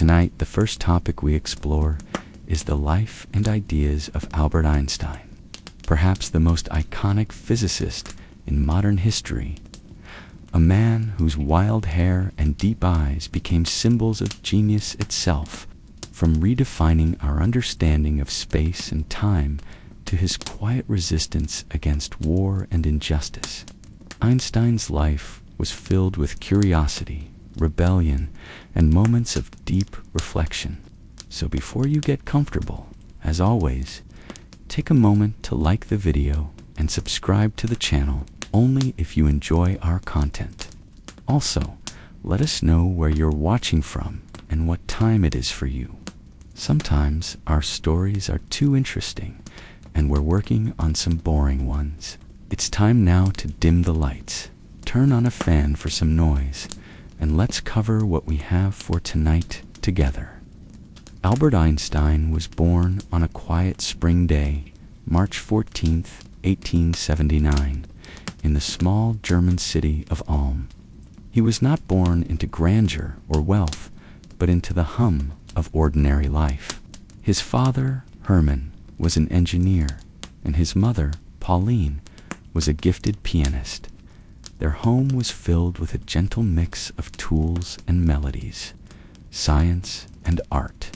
Tonight, the first topic we explore is the life and ideas of Albert Einstein, perhaps the most iconic physicist in modern history. A man whose wild hair and deep eyes became symbols of genius itself, from redefining our understanding of space and time to his quiet resistance against war and injustice. Einstein's life was filled with curiosity, rebellion, and moments of deep reflection. So before you get comfortable, as always, take a moment to like the video and subscribe to the channel only if you enjoy our content. Also, let us know where you're watching from and what time it is for you. Sometimes our stories are too interesting, and we're working on some boring ones. It's time now to dim the lights, turn on a fan for some noise, and let's cover what we have for tonight together. Albert Einstein was born on a quiet spring day, March 14th, 1879, in the small German city of Ulm. He was not born into grandeur or wealth, but into the hum of ordinary life. His father, Hermann, was an engineer, and his mother, Pauline, was a gifted pianist. Their home was filled with a gentle mix of tools and melodies, science and art,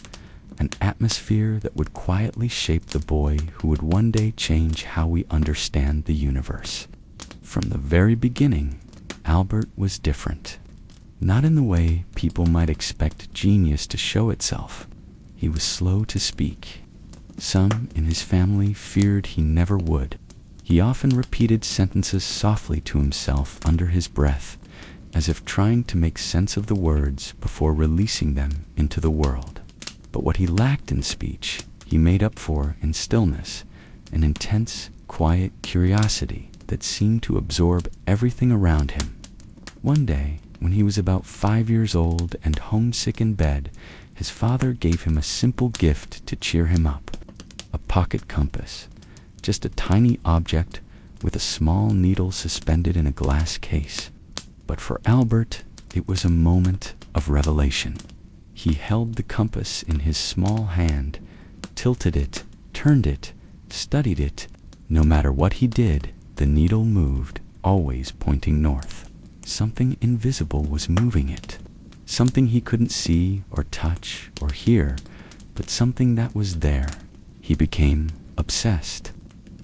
an atmosphere that would quietly shape the boy who would one day change how we understand the universe. From the very beginning, Albert was different. Not in the way people might expect genius to show itself. He was slow to speak. Some in his family feared he never would. He often repeated sentences softly to himself under his breath, as if trying to make sense of the words before releasing them into the world. But what he lacked in speech, he made up for in stillness, an intense, quiet curiosity that seemed to absorb everything around him. One day, when he was about 5 years old and homesick in bed, his father gave him a simple gift to cheer him up: a pocket compass, just a tiny object with a small needle suspended in a glass case. But for Albert, it was a moment of revelation. He held the compass in his small hand, tilted it, turned it, studied it. No matter what he did, the needle moved, always pointing north. Something invisible was moving it. Something he couldn't see or touch or hear, but something that was there. He became obsessed.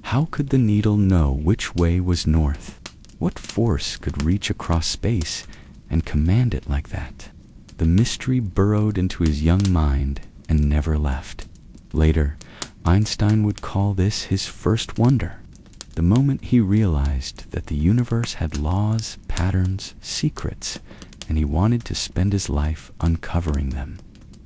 How could the needle know which way was north? What force could reach across space and command it like that? The mystery burrowed into his young mind and never left. Later, Einstein would call this his first wonder. The moment he realized that the universe had laws, patterns, secrets, and he wanted to spend his life uncovering them.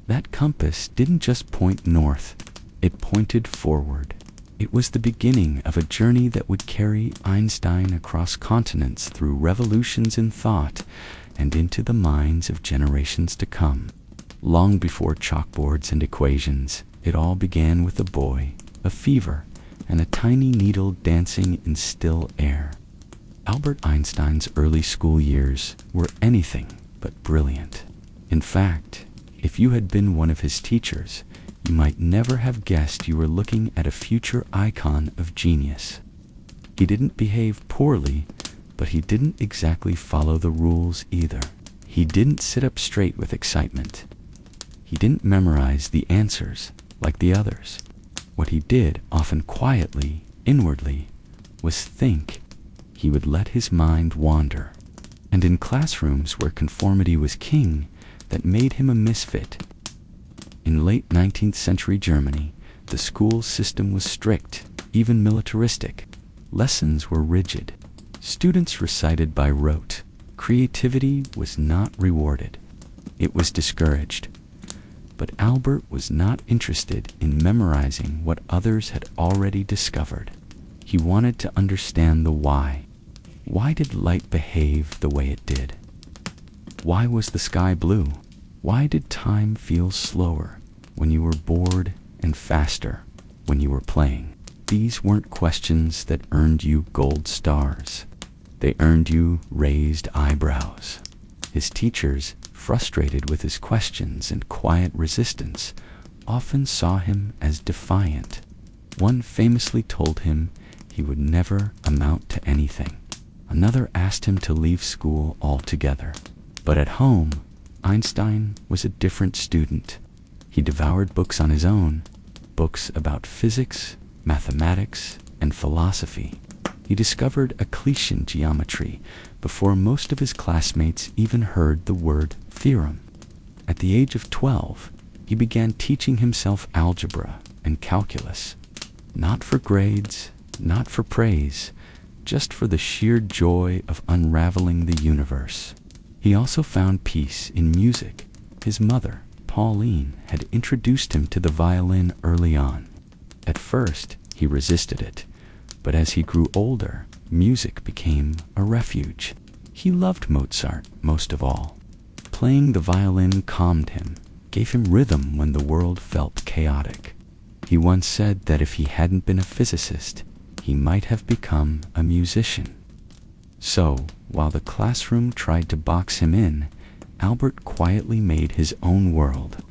That compass didn't just point north, it pointed forward. It was the beginning of a journey that would carry Einstein across continents through revolutions in thought and into the minds of generations to come. Long before chalkboards and equations, it all began with a boy, a fever, and a tiny needle dancing in still air. Albert Einstein's early school years were anything but brilliant. In fact, if you had been one of his teachers, you might never have guessed you were looking at a future icon of genius. He didn't behave poorly, but he didn't exactly follow the rules either. He didn't sit up straight with excitement. He didn't memorize the answers like the others. What he did, often quietly, inwardly, was think. He would let his mind wander. And in classrooms where conformity was king, that made him a misfit. In late 19th century Germany, the school system was strict, even militaristic. Lessons were rigid. Students recited by rote. Creativity was not rewarded. It was discouraged. But Albert was not interested in memorizing what others had already discovered. He wanted to understand the why. Why did light behave the way it did? Why was the sky blue? Why did time feel slower when you were bored and faster when you were playing? These weren't questions that earned you gold stars. They earned you raised eyebrows. His teachers, frustrated with his questions and quiet resistance, often saw him as defiant. One famously told him he would never amount to anything. Another asked him to leave school altogether. But at home, Einstein was a different student. He devoured books on his own, books about physics, mathematics, and philosophy. He discovered Euclidean geometry before most of his classmates even heard the word theorem. At the age of 12, he began teaching himself algebra and calculus, not for grades, not for praise, just for the sheer joy of unraveling the universe. He also found peace in music. His mother, Pauline, had introduced him to the violin early on. At first, he resisted it, but as he grew older, music became a refuge. He loved Mozart most of all. Playing the violin calmed him, gave him rhythm when the world felt chaotic. He once said that if he hadn't been a physicist, he might have become a musician. So, while the classroom tried to box him in, Albert quietly made his own world,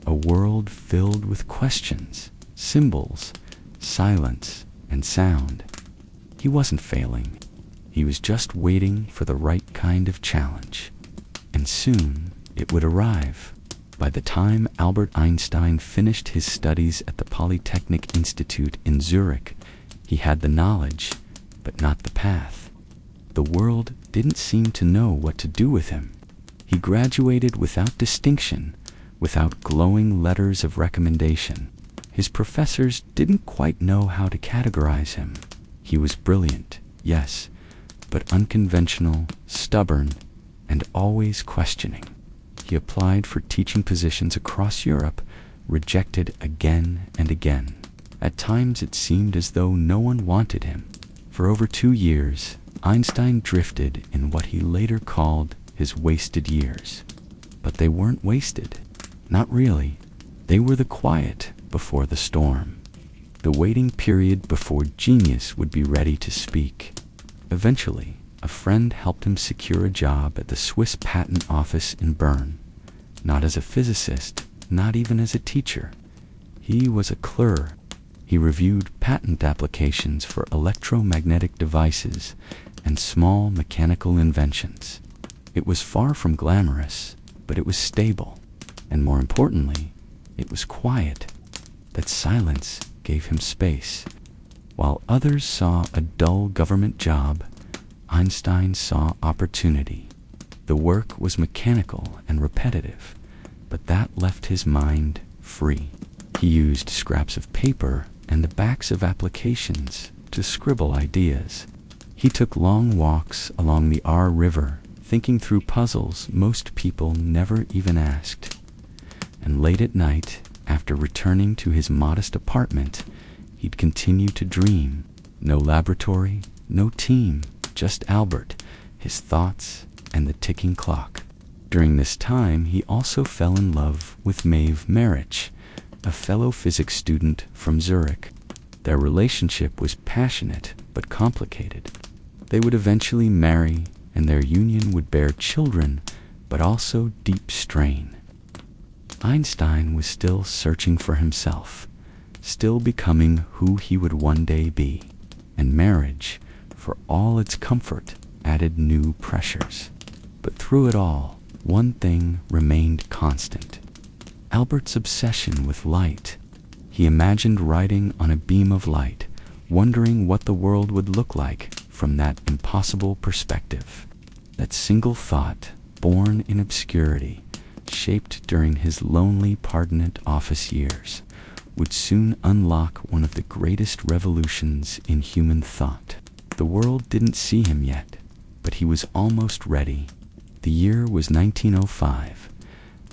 a world filled with questions, symbols, silence, and sound. He wasn't failing. He was just waiting for the right kind of challenge. And soon it would arrive. By the time Albert Einstein finished his studies at the Polytechnic Institute in Zurich, he had the knowledge, but not the path. The world didn't seem to know what to do with him. He graduated without distinction, without glowing letters of recommendation. His professors didn't quite know how to categorize him. He was brilliant, yes, but unconventional, stubborn, and always questioning. He applied for teaching positions across Europe, rejected again and again. At times it seemed as though no one wanted him. For over 2 years, Einstein drifted in what he later called his wasted years. But they weren't wasted. Not really. They were the quiet before the storm. The waiting period before genius would be ready to speak. Eventually, a friend helped him secure a job at the Swiss Patent Office in Bern. Not as a physicist, not even as a teacher. He was a clerk. He reviewed patent applications for electromagnetic devices and small mechanical inventions. It was far from glamorous, but it was stable. And more importantly, it was quiet. That silence gave him space. While others saw a dull government job, Einstein saw opportunity. The work was mechanical and repetitive, but that left his mind free. He used scraps of paper and the backs of applications to scribble ideas. He took long walks along the Aar River, thinking through puzzles most people never even asked. And late at night, after returning to his modest apartment, he'd continue to dream. No laboratory, no team, just Albert, his thoughts, and the ticking clock. During this time, he also fell in love with Maeve Marich, a fellow physics student from Zurich. Their relationship was passionate but complicated. They would eventually marry, and their union would bear children, but also deep strain. Einstein was still searching for himself, still becoming who he would one day be, and marriage, for all its comfort, added new pressures. But through it all, one thing remained constant: Albert's obsession with light. He imagined riding on a beam of light, wondering what the world would look like from that impossible perspective. That single thought, born in obscurity, shaped during his lonely Pardonate office years, would soon unlock one of the greatest revolutions in human thought. The world didn't see him yet, but he was almost ready. The year was 1905.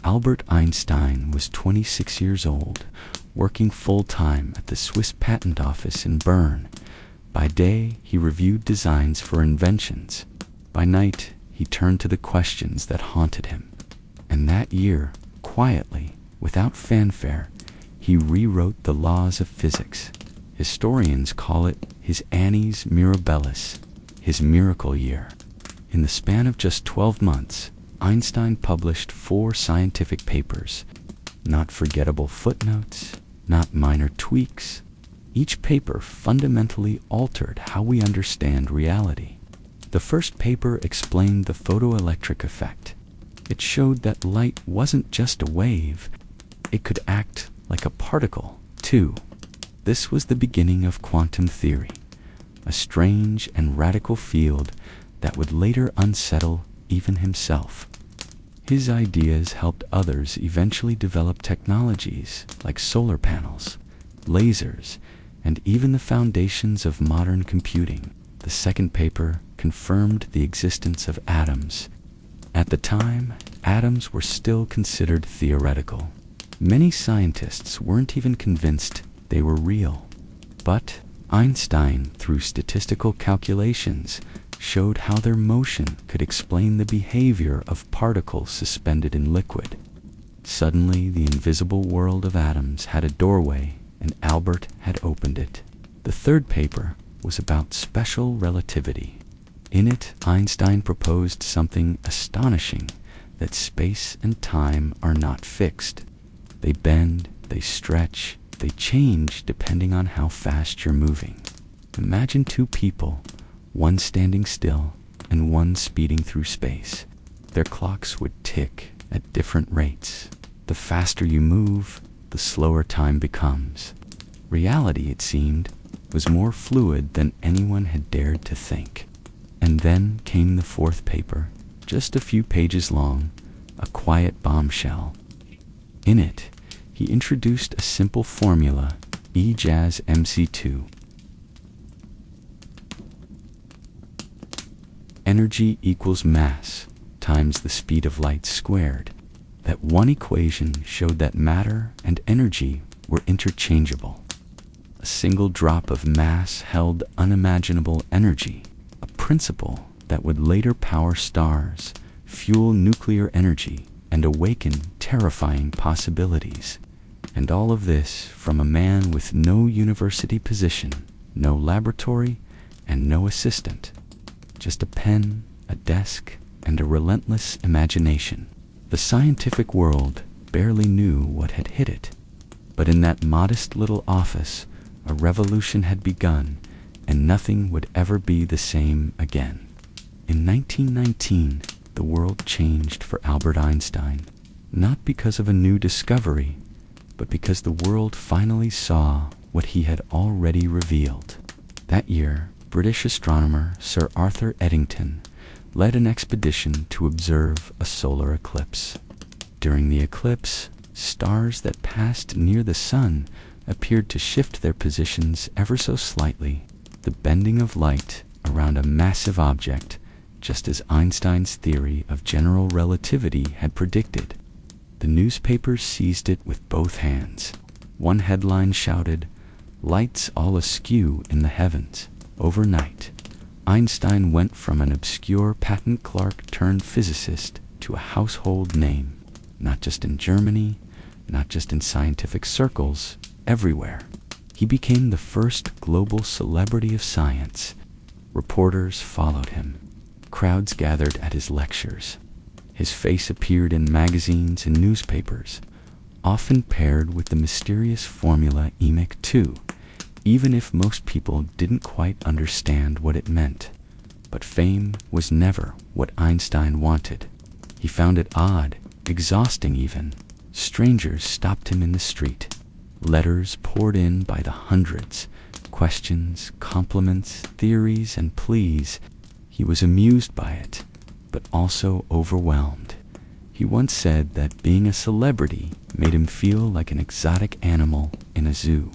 Albert Einstein was 26 years old, working full-time at the Swiss Patent Office in Bern. By day, he reviewed designs for inventions. By night, he turned to the questions that haunted him. And that year, quietly, without fanfare, he rewrote the laws of physics. Historians call it his Annus Mirabilis, his miracle year. In the span of just 12 months, Einstein published 4 scientific papers. Not forgettable footnotes, not minor tweaks. Each paper fundamentally altered how we understand reality. The first paper explained the photoelectric effect. It showed that light wasn't just a wave, it could act like a particle, too. This was the beginning of quantum theory, a strange and radical field that would later unsettle even himself. His ideas helped others eventually develop technologies like solar panels, lasers, and even the foundations of modern computing. The second paper confirmed the existence of atoms. At the time, atoms were still considered theoretical. Many scientists weren't even convinced they were real. But Einstein, through statistical calculations, showed how their motion could explain the behavior of particles suspended in liquid. Suddenly, the invisible world of atoms had a doorway, and Albert had opened it. The third paper was about special relativity. In it, Einstein proposed something astonishing, that space and time are not fixed. They bend, they stretch, they change depending on how fast you're moving. Imagine 2 people, one standing still and one speeding through space. Their clocks would tick at different rates. The faster you move, the slower time becomes. Reality, it seemed, was more fluid than anyone had dared to think. And then came the fourth paper, just a few pages long, a quiet bombshell. In it, he introduced a simple formula, E = mc2. Energy equals mass times the speed of light squared. That one equation showed that matter and energy were interchangeable. A single drop of mass held unimaginable energy, a principle that would later power stars, fuel nuclear energy, and awaken terrifying possibilities. And all of this from a man with no university position, no laboratory, and no assistant. Just a pen, a desk, and a relentless imagination. The scientific world barely knew what had hit it. But in that modest little office, a revolution had begun, and nothing would ever be the same again. In 1919, the world changed for Albert Einstein, not because of a new discovery, but because the world finally saw what he had already revealed. That year, British astronomer Sir Arthur Eddington led an expedition to observe a solar eclipse. During the eclipse, stars that passed near the sun appeared to shift their positions ever so slightly, the bending of light around a massive object, just as Einstein's theory of general relativity had predicted. The newspapers seized it with both hands. One headline shouted, "Lights all askew in the heavens." Overnight, Einstein went from an obscure patent clerk turned physicist to a household name, not just in Germany, not just in scientific circles, everywhere. He became the first global celebrity of science. Reporters followed him. Crowds gathered at his lectures. His face appeared in magazines and newspapers, often paired with the mysterious formula EMC2, even if most people didn't quite understand what it meant. But fame was never what Einstein wanted. He found it odd, exhausting even. Strangers stopped him in the street. Letters poured in by the hundreds. Questions, compliments, theories, and pleas. He was amused by it, but also overwhelmed. He once said that being a celebrity made him feel like an exotic animal in a zoo.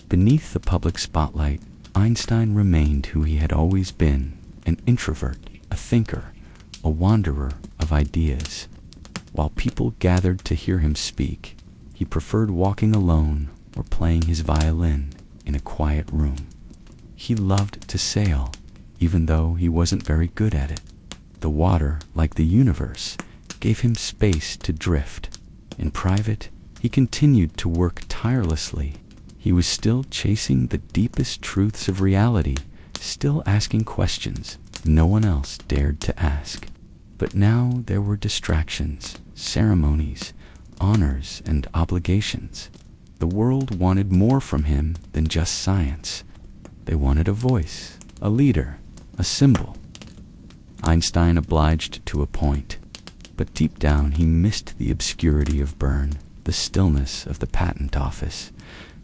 Beneath the public spotlight, Einstein remained who he had always been, an introvert, a thinker, a wanderer of ideas. While people gathered to hear him speak, he preferred walking alone or playing his violin in a quiet room. He loved to sail, even though he wasn't very good at it. The water, like the universe, gave him space to drift. In private, he continued to work tirelessly. He was still chasing the deepest truths of reality, still asking questions no one else dared to ask. But now there were distractions, ceremonies, honors, and obligations. The world wanted more from him than just science. They wanted a voice, a leader, a symbol. Einstein obliged to a point, but deep down he missed the obscurity of Bern, the stillness of the patent office,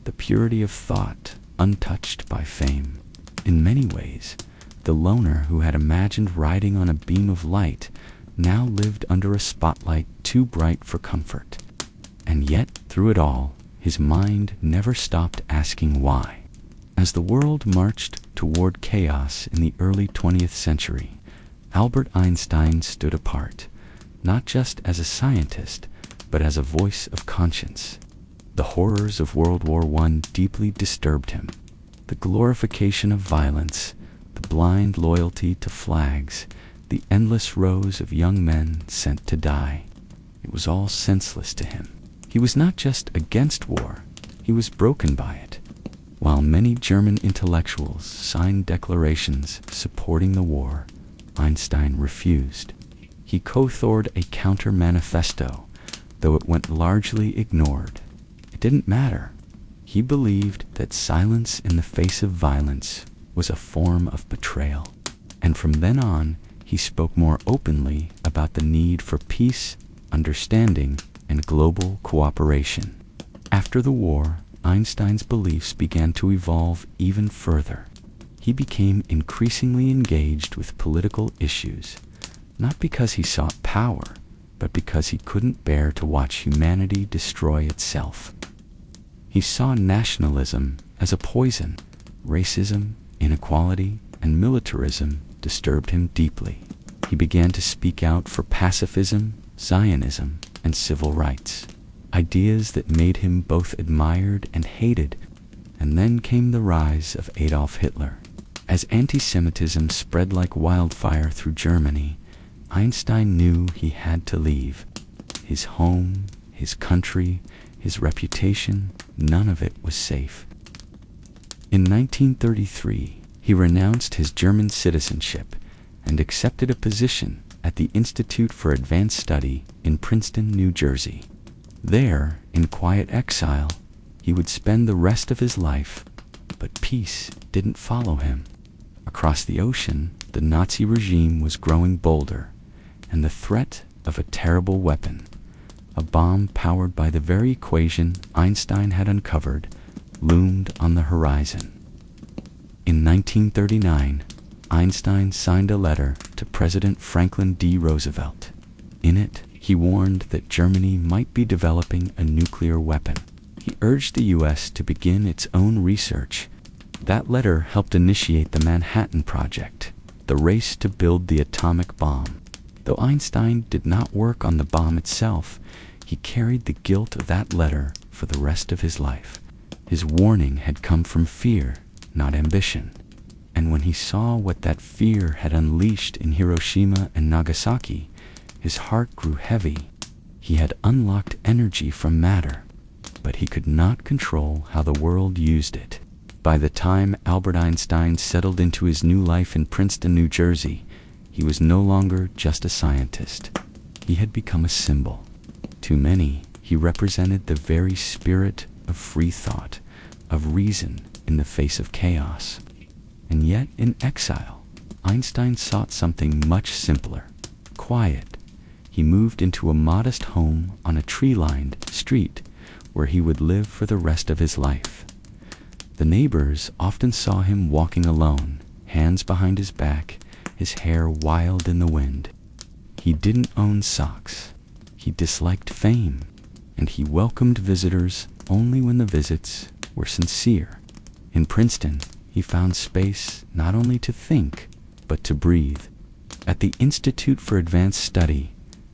the purity of thought untouched by fame. In many ways, the loner who had imagined riding on a beam of light now lived under a spotlight too bright for comfort. And yet, through it all, his mind never stopped asking why. As the world marched toward chaos in the early 20th century, Albert Einstein stood apart, not just as a scientist, but as a voice of conscience. The horrors of World War I deeply disturbed him. The glorification of violence, the blind loyalty to flags, the endless rows of young men sent to die. It was all senseless to him. He was not just against war, he was broken by it. While many German intellectuals signed declarations supporting the war, Einstein refused. He co-authored a counter-manifesto, though it went largely ignored. It didn't matter. He believed that silence in the face of violence was a form of betrayal. And from then on, he spoke more openly about the need for peace, understanding, and global cooperation. After the war, Einstein's beliefs began to evolve even further. He became increasingly engaged with political issues, not because he sought power, but because he couldn't bear to watch humanity destroy itself. He saw nationalism as a poison. Racism, inequality, and militarism disturbed him deeply. He began to speak out for pacifism, Zionism, and civil rights, ideas that made him both admired and hated. And then came the rise of Adolf Hitler. As anti-Semitism spread like wildfire through Germany, Einstein knew he had to leave. His home, his country, his reputation, none of it was safe. In 1933, he renounced his German citizenship and accepted a position at the Institute for Advanced Study in Princeton, New Jersey. There, in quiet exile, he would spend the rest of his life, but peace didn't follow him. Across the ocean, the Nazi regime was growing bolder, and the threat of a terrible weapon, a bomb powered by the very equation Einstein had uncovered, loomed on the horizon. In 1939, Einstein signed a letter to President Franklin D. Roosevelt. In it, he warned that Germany might be developing a nuclear weapon. He urged the U.S. to begin its own research. That letter helped initiate the Manhattan Project, the race to build the atomic bomb. Though Einstein did not work on the bomb itself, he carried the guilt of that letter for the rest of his life. His warning had come from fear, not ambition. And when he saw what that fear had unleashed in Hiroshima and Nagasaki, his heart grew heavy. He had unlocked energy from matter, but he could not control how the world used it. By the time Albert Einstein settled into his new life in Princeton, New Jersey, he was no longer just a scientist. He had become a symbol. To many, he represented the very spirit of free thought, of reason in the face of chaos. And yet, in exile, Einstein sought something much simpler, quiet. He moved into a modest home on a tree-lined street where he would live for the rest of his life. The neighbors often saw him walking alone, hands behind his back, his hair wild in the wind. He didn't own socks. He disliked fame, and he welcomed visitors only when the visits were sincere. In Princeton, he found space not only to think, but to breathe. At the Institute for Advanced Study,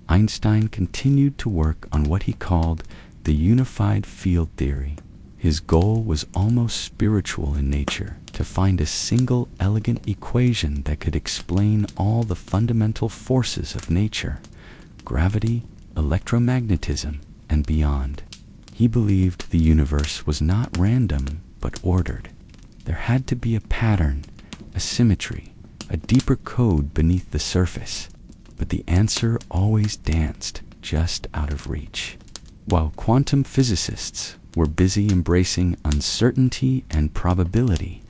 Einstein continued to work on what he called the unified field theory. His goal was almost spiritual in nature, to find a single elegant equation that could explain all the fundamental forces of nature, gravity, electromagnetism, and beyond. He believed the universe was not random, but ordered. There had to be a pattern, a symmetry, a deeper code beneath the surface. but the answer always danced just out of reach. While quantum physicists were busy embracing uncertainty and probability,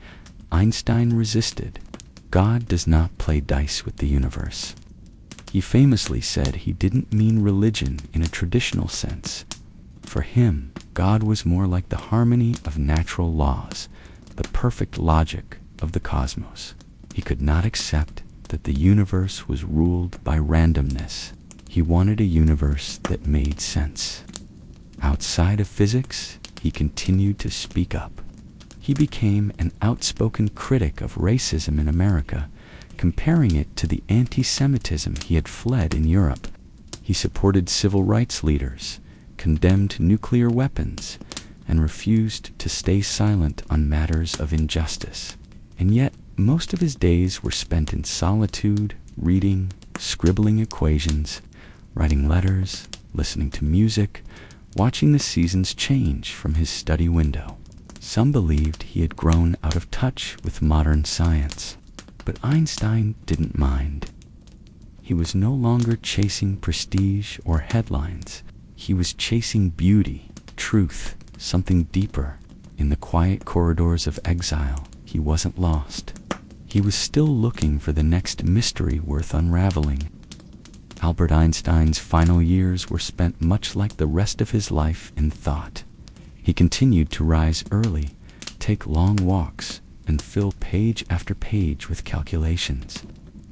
Einstein resisted. God does not play dice with the universe. He famously said he didn't mean religion in a traditional sense. For him, God was more like the harmony of natural laws, the perfect logic of the cosmos. He could not accept that the universe was ruled by randomness. He wanted a universe that made sense. Outside of physics, he continued to speak up. He became an outspoken critic of racism in America, comparing it to the anti-Semitism he had fled in Europe. He supported civil rights leaders, condemned nuclear weapons, and refused to stay silent on matters of injustice. And yet, most of his days were spent in solitude, reading, scribbling equations, writing letters, listening to music, watching the seasons change from his study window. Some believed he had grown out of touch with modern science, but Einstein didn't mind. He was no longer chasing prestige or headlines. He was chasing beauty, truth, something deeper. In the quiet corridors of exile, he wasn't lost. He was still looking for the next mystery worth unraveling. Albert Einstein's final years were spent much like the rest of his life in thought. He continued to rise early, take long walks, and fill page after page with calculations.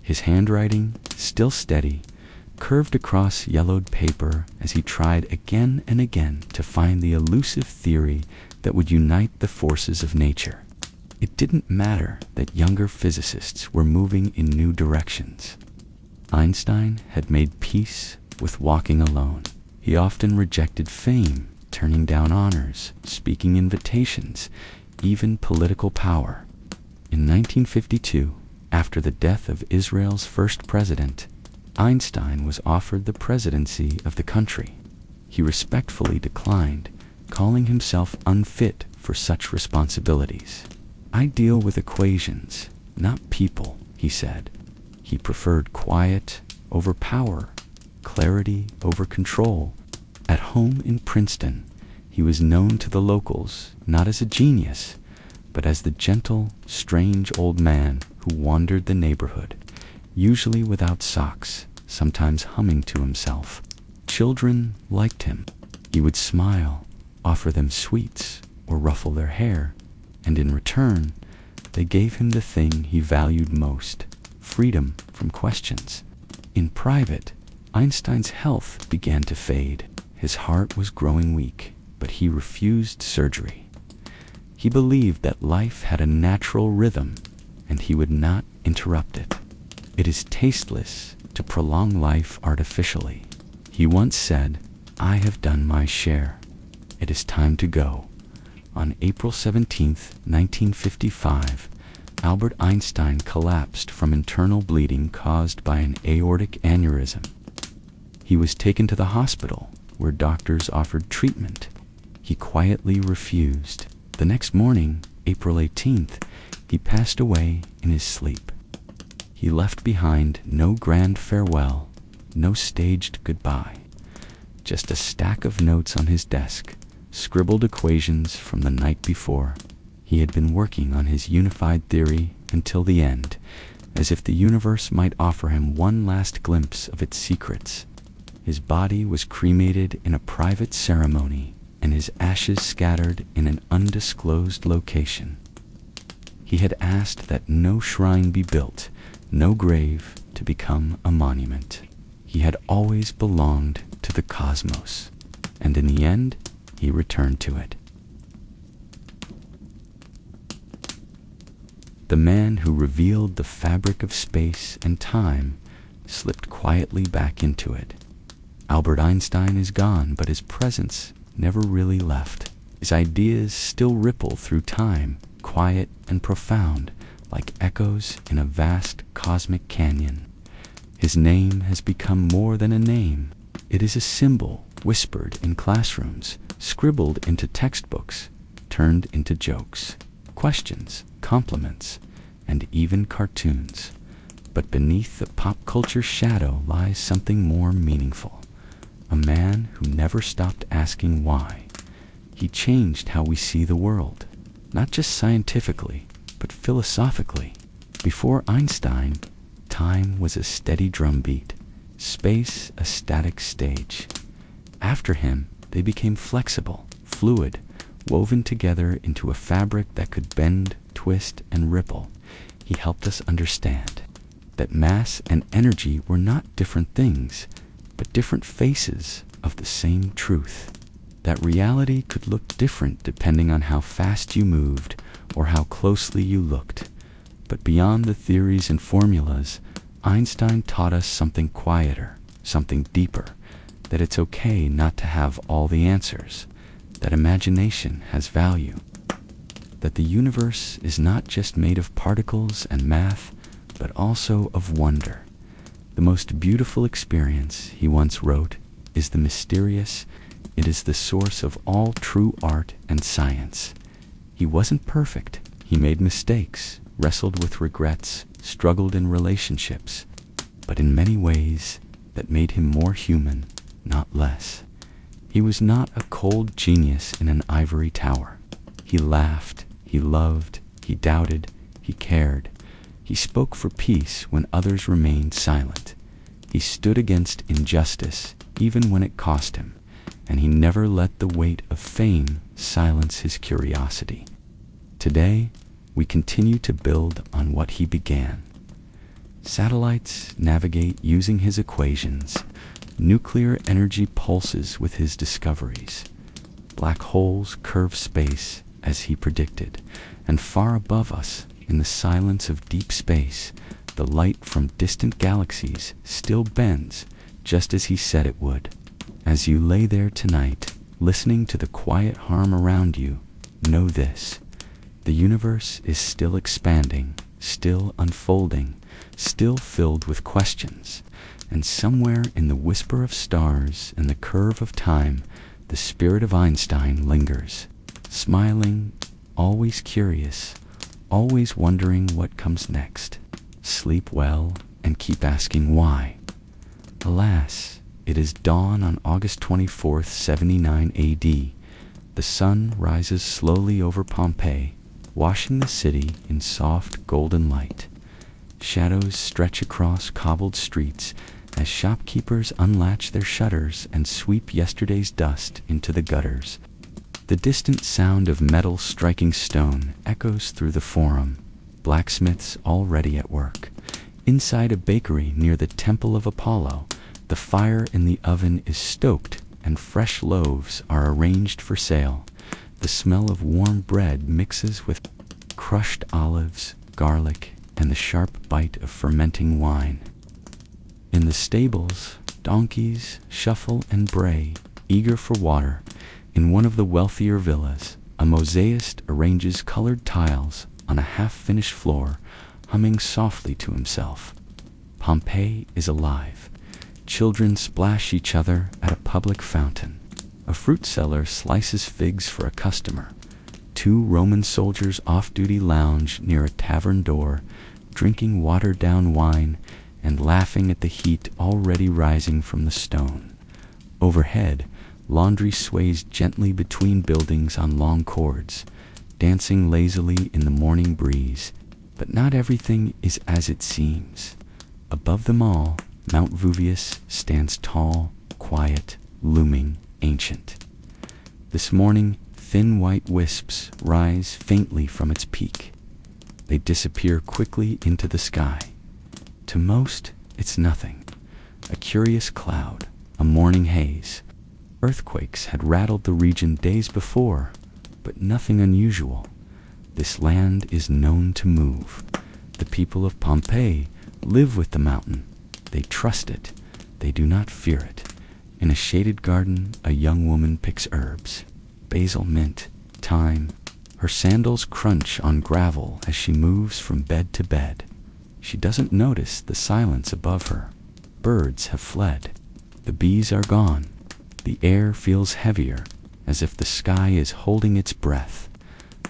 His handwriting, still steady, curved across yellowed paper as he tried again and again to find the elusive theory that would unite the forces of nature. It didn't matter that younger physicists were moving in new directions. Einstein had made peace with walking alone. He often rejected fame, turning down honors, speaking invitations, even political power. In 1952, after the death of Israel's first president, Einstein was offered the presidency of the country. He respectfully declined, calling himself unfit for such responsibilities. "I deal with equations, not people," he said. He preferred quiet over power, clarity over control. At home in Princeton, he was known to the locals not as a genius, but as the gentle, strange old man who wandered the neighborhood, usually without socks, sometimes humming to himself. Children liked him. He would smile, offer them sweets, or ruffle their hair, and in return, they gave him the thing he valued most: freedom from questions. In private, Einstein's health began to fade. His heart was growing weak, but he refused surgery. He believed that life had a natural rhythm, and he would not interrupt it. "It is tasteless to prolong life artificially," he once said. "I have done my share. It is time to go." On April 17, 1955, Albert Einstein collapsed from internal bleeding caused by an aortic aneurysm. He was taken to the hospital, where doctors offered treatment. He quietly refused. The next morning, April 18th, he passed away in his sleep. He left behind no grand farewell, no staged goodbye, just a stack of notes on his desk, scribbled equations from the night before. He had been working on his unified theory until the end, as if the universe might offer him one last glimpse of its secrets. His body was cremated in a private ceremony, and his ashes scattered in an undisclosed location. He had asked that no shrine be built, no grave to become a monument. He had always belonged to the cosmos, and in the end, he returned to it. The man who revealed the fabric of space and time slipped quietly back into it. Albert Einstein is gone, but his presence never really left. His ideas still ripple through time, quiet and profound, like echoes in a vast cosmic canyon. His name has become more than a name. It is a symbol whispered in classrooms, scribbled into textbooks, turned into jokes, questions, compliments, and even cartoons. But beneath the pop culture shadow lies something more meaningful. A man who never stopped asking why. He changed how we see the world, not just scientifically, but philosophically. Before Einstein, time was a steady drumbeat, space a static stage. After him, they became flexible, fluid, woven together into a fabric that could bend, twist, and ripple. He helped us understand that mass and energy were not different things, but different faces of the same truth. That reality could look different depending on how fast you moved or how closely you looked. But beyond the theories and formulas, Einstein taught us something quieter, something deeper, that it's okay not to have all the answers, that imagination has value, that the universe is not just made of particles and math, but also of wonder. The most beautiful experience, he once wrote, is the mysterious. It is the source of all true art and science. He wasn't perfect. He made mistakes, wrestled with regrets, struggled in relationships, but in many ways that made him more human, not less. He was not a cold genius in an ivory tower. He laughed, he loved, he doubted, he cared. He spoke for peace when others remained silent. He stood against injustice, even when it cost him, and he never let the weight of fame silence his curiosity. Today, we continue to build on what he began. Satellites navigate using his equations. Nuclear energy pulses with his discoveries. Black holes curve space as he predicted, and far above us, in the silence of deep space, the light from distant galaxies still bends just as he said it would. As you lay there tonight, listening to the quiet hum around you, know this: the universe is still expanding, still unfolding, still filled with questions, and somewhere in the whisper of stars and the curve of time, the spirit of Einstein lingers, smiling, always curious, always wondering what comes next. Sleep well and keep asking why. Alas, it is dawn on August 24th, 79 AD. The sun rises slowly over Pompeii, washing the city in soft golden light. Shadows stretch across cobbled streets as shopkeepers unlatch their shutters and sweep yesterday's dust into the gutters. The distant sound of metal striking stone echoes through the forum, blacksmiths already at work. Inside a bakery near the Temple of Apollo, the fire in the oven is stoked and fresh loaves are arranged for sale. The smell of warm bread mixes with crushed olives, garlic, and the sharp bite of fermenting wine. In the stables, donkeys shuffle and bray, eager for water. In one of the wealthier villas, a mosaicist arranges colored tiles on a half-finished floor, humming softly to himself. Pompeii is alive. Children splash each other at a public fountain. A fruit seller slices figs for a customer. Two Roman soldiers off-duty lounge near a tavern door, drinking watered-down wine and laughing at the heat already rising from the stone. Overhead, laundry sways gently between buildings on long cords, dancing lazily in the morning breeze. But not everything is as it seems. Above them all, Mount Vesuvius stands tall, quiet, looming, ancient. This morning, thin white wisps rise faintly from its peak. They disappear quickly into the sky. To most, it's nothing. A curious cloud, a morning haze. Earthquakes had rattled the region days before, but nothing unusual. This land is known to move. The people of Pompeii live with the mountain. They trust it. They do not fear it. In a shaded garden, a young woman picks herbs. Basil, mint, thyme. Her sandals crunch on gravel as she moves from bed to bed. She doesn't notice the silence above her. Birds have fled. The bees are gone. The air feels heavier, as if the sky is holding its breath.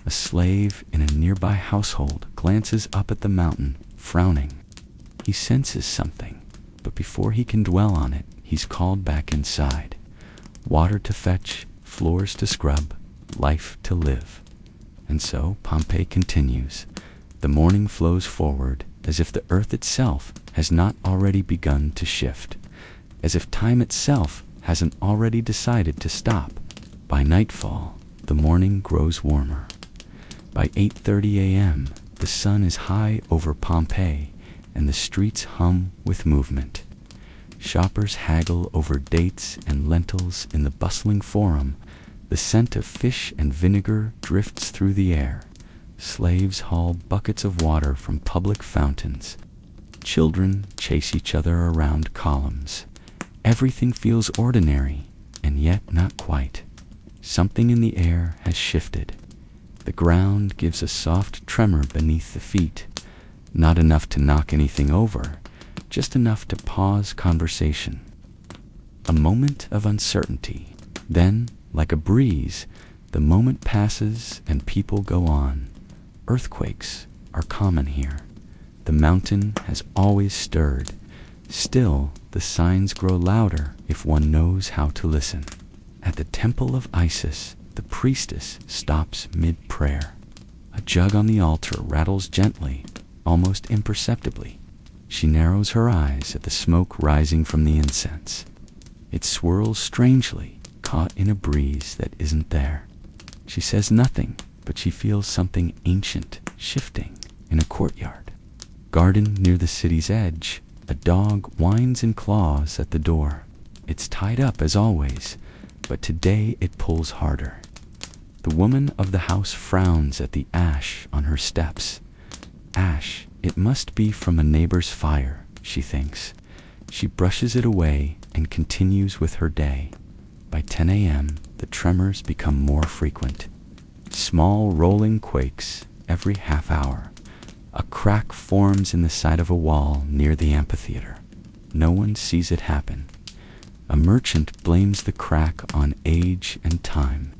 A slave in a nearby household glances up at the mountain, frowning. He senses something, but before he can dwell on it, he's called back inside. Water to fetch, floors to scrub, life to live. And so Pompeii continues. The morning flows forward as if the earth itself has not already begun to shift, as if time itself hasn't already decided to stop. By nightfall, the morning grows warmer. By 8:30 a.m., the sun is high over Pompeii, and the streets hum with movement. Shoppers haggle over dates and lentils in the bustling forum. The scent of fish and vinegar drifts through the air. Slaves haul buckets of water from public fountains. Children chase each other around columns. Everything feels ordinary, and yet not quite. Something in the air has shifted. The ground gives a soft tremor beneath the feet. Not enough to knock anything over, just enough to pause conversation. A moment of uncertainty. Then, like a breeze, the moment passes and people go on. Earthquakes are common here. The mountain has always stirred. Still, the signs grow louder if one knows how to listen. At the temple of Isis, the priestess stops mid-prayer. A jug on the altar rattles gently, almost imperceptibly. She narrows her eyes at the smoke rising from the incense. It swirls strangely, caught in a breeze that isn't there. She says nothing, but she feels something ancient shifting in a courtyard. Garden near the city's edge, a dog whines and claws at the door. It's tied up as always, but today it pulls harder. The woman of the house frowns at the ash on her steps. Ash, it must be from a neighbor's fire, she thinks. She brushes it away and continues with her day. By 10 a.m., the tremors become more frequent. Small rolling quakes every half hour. A crack forms in the side of a wall near the amphitheater. No one sees it happen. A merchant blames the crack on age and time.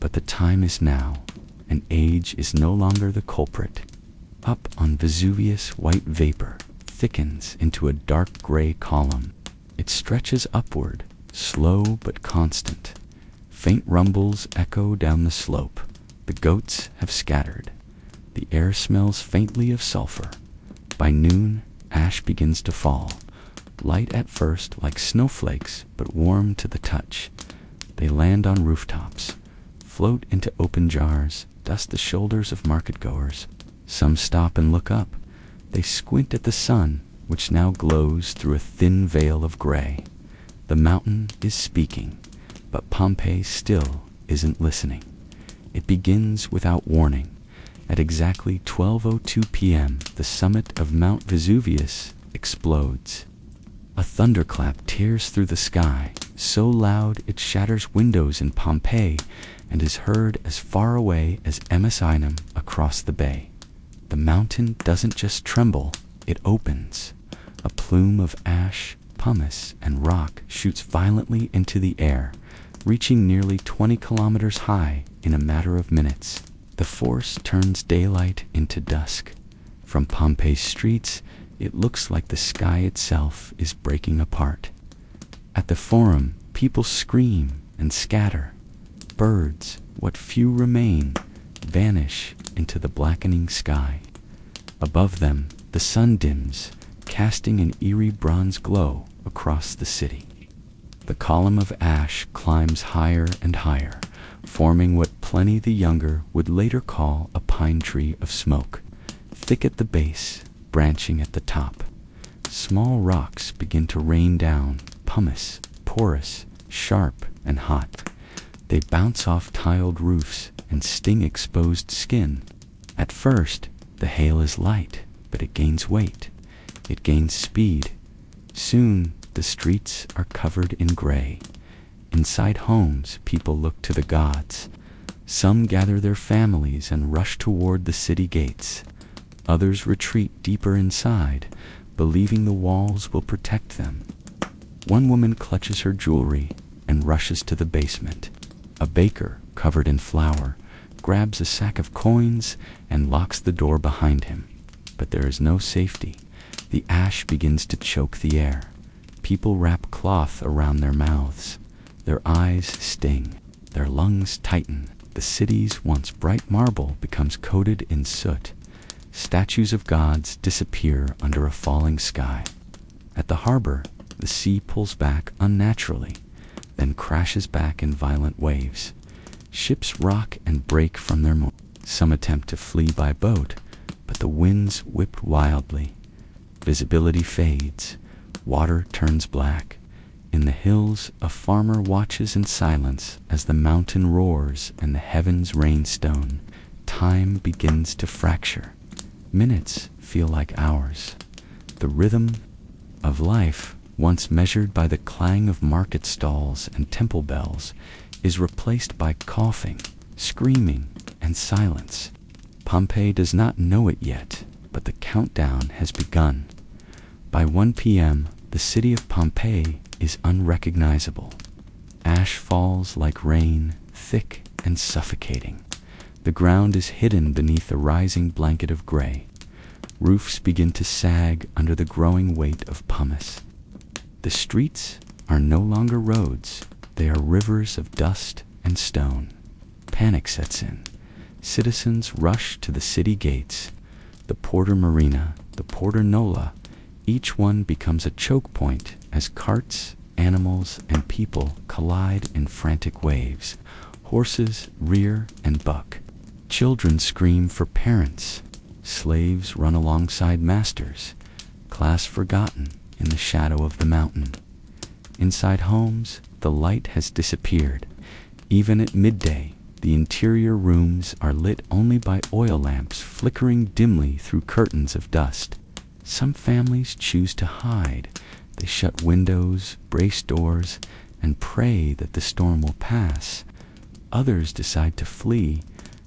But the time is now, and age is no longer the culprit. Up on Vesuvius, white vapor thickens into a dark gray column. It stretches upward, slow but constant. Faint rumbles echo down the slope. The goats have scattered. The air smells faintly of sulfur. By noon, ash begins to fall. Light at first like snowflakes, but warm to the touch. They land on rooftops, float into open jars, dust the shoulders of market-goers. Some stop and look up. They squint at the sun, which now glows through a thin veil of gray. The mountain is speaking, but Pompeii still isn't listening. It begins without warning. At exactly 12:02 p.m., the summit of Mount Vesuvius explodes. A thunderclap tears through the sky, so loud it shatters windows in Pompeii and is heard as far away as Emisinum across the bay. The mountain doesn't just tremble, it opens. A plume of ash, pumice, and rock shoots violently into the air, reaching nearly 20 kilometers high in a matter of minutes. The force turns daylight into dusk. From Pompeii's streets, it looks like the sky itself is breaking apart. At the Forum, people scream and scatter. Birds, what few remain, vanish into the blackening sky. Above them, the sun dims, casting an eerie bronze glow across the city. The column of ash climbs higher and higher, forming what Pliny the Younger would later call a pine tree of smoke, thick at the base, branching at the top. Small rocks begin to rain down, pumice, porous, sharp, and hot. They bounce off tiled roofs and sting exposed skin. At first, the hail is light, but it gains weight. It gains speed. Soon, the streets are covered in gray. Inside homes, people look to the gods. Some gather their families and rush toward the city gates. Others retreat deeper inside, believing the walls will protect them. One woman clutches her jewelry and rushes to the basement. A baker, covered in flour, grabs a sack of coins and locks the door behind him. But there is no safety. The ash begins to choke the air. People wrap cloth around their mouths. Their eyes sting. Their lungs tighten. The city's once bright marble becomes coated in soot. Statues of gods disappear under a falling sky. At the harbor, the sea pulls back unnaturally, then crashes back in violent waves. Ships rock and break from their moorings. Some attempt to flee by boat, but the winds whip wildly. Visibility fades. Water turns black. In the hills, a farmer watches in silence as the mountain roars and the heavens rain stone. Time begins to fracture. Minutes feel like hours. The rhythm of life, once measured by the clang of market stalls and temple bells, is replaced by coughing, screaming, and silence. Pompeii does not know it yet, but the countdown has begun. By 1 p.m., the city of Pompeii is unrecognizable. Ash falls like rain, thick and suffocating. The ground is hidden beneath a rising blanket of gray. Roofs begin to sag under the growing weight of pumice. The streets are no longer roads. They are rivers of dust and stone. Panic sets in. Citizens rush to the city gates. The Porta Marina, the Porta Nola, each one becomes a choke point as carts, animals, and people collide in frantic waves. Horses rear and buck. Children scream for parents. Slaves run alongside masters. Class forgotten in the shadow of the mountain. Inside homes, the light has disappeared. Even at midday, the interior rooms are lit only by oil lamps flickering dimly through curtains of dust. Some families choose to hide. They shut windows, brace doors, and pray that the storm will pass. Others decide to flee,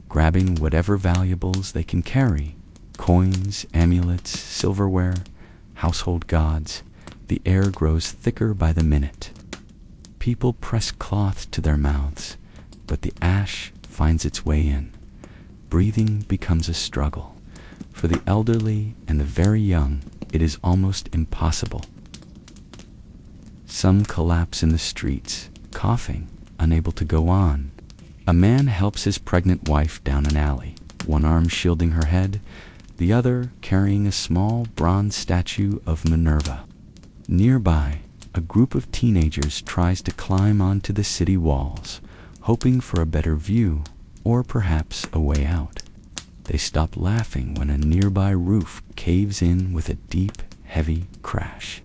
grabbing whatever valuables they can carry. Coins, amulets, silverware, household gods. The air grows thicker by the minute. People press cloth to their mouths, but the ash finds its way in. Breathing becomes a struggle. For the elderly and the very young, it is almost impossible. Some collapse in the streets, coughing, unable to go on. A man helps his pregnant wife down an alley, one arm shielding her head, the other carrying a small bronze statue of Minerva. Nearby, a group of teenagers tries to climb onto the city walls, hoping for a better view, or perhaps a way out. They stop laughing when a nearby roof caves in with a deep, heavy crash.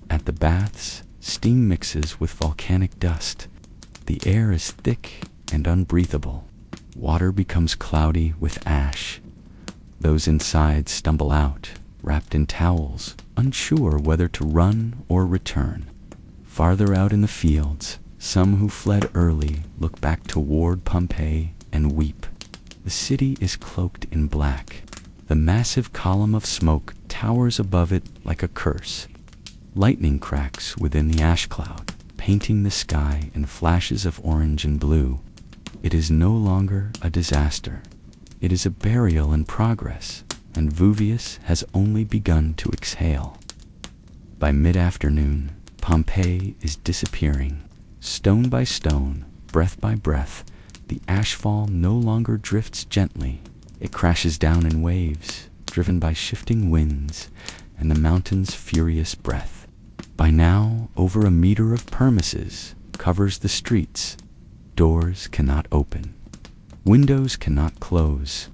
At the baths, steam mixes with volcanic dust. The air is thick and unbreathable. Water becomes cloudy with ash. Those inside stumble out, wrapped in towels, unsure whether to run or return. Farther out in the fields, some who fled early look back toward Pompeii and weep. The city is cloaked in black. The massive column of smoke towers above it like a curse. Lightning cracks within the ash cloud, painting the sky in flashes of orange and blue. It is no longer a disaster. It is a burial in progress, and Vuvius has only begun to exhale. By mid-afternoon, Pompeii is disappearing. Stone by stone, breath by breath, the ashfall no longer drifts gently. It crashes down in waves, driven by shifting winds and the mountain's furious breath. By now, over a meter of permesses covers the streets. Doors cannot open. Windows cannot close.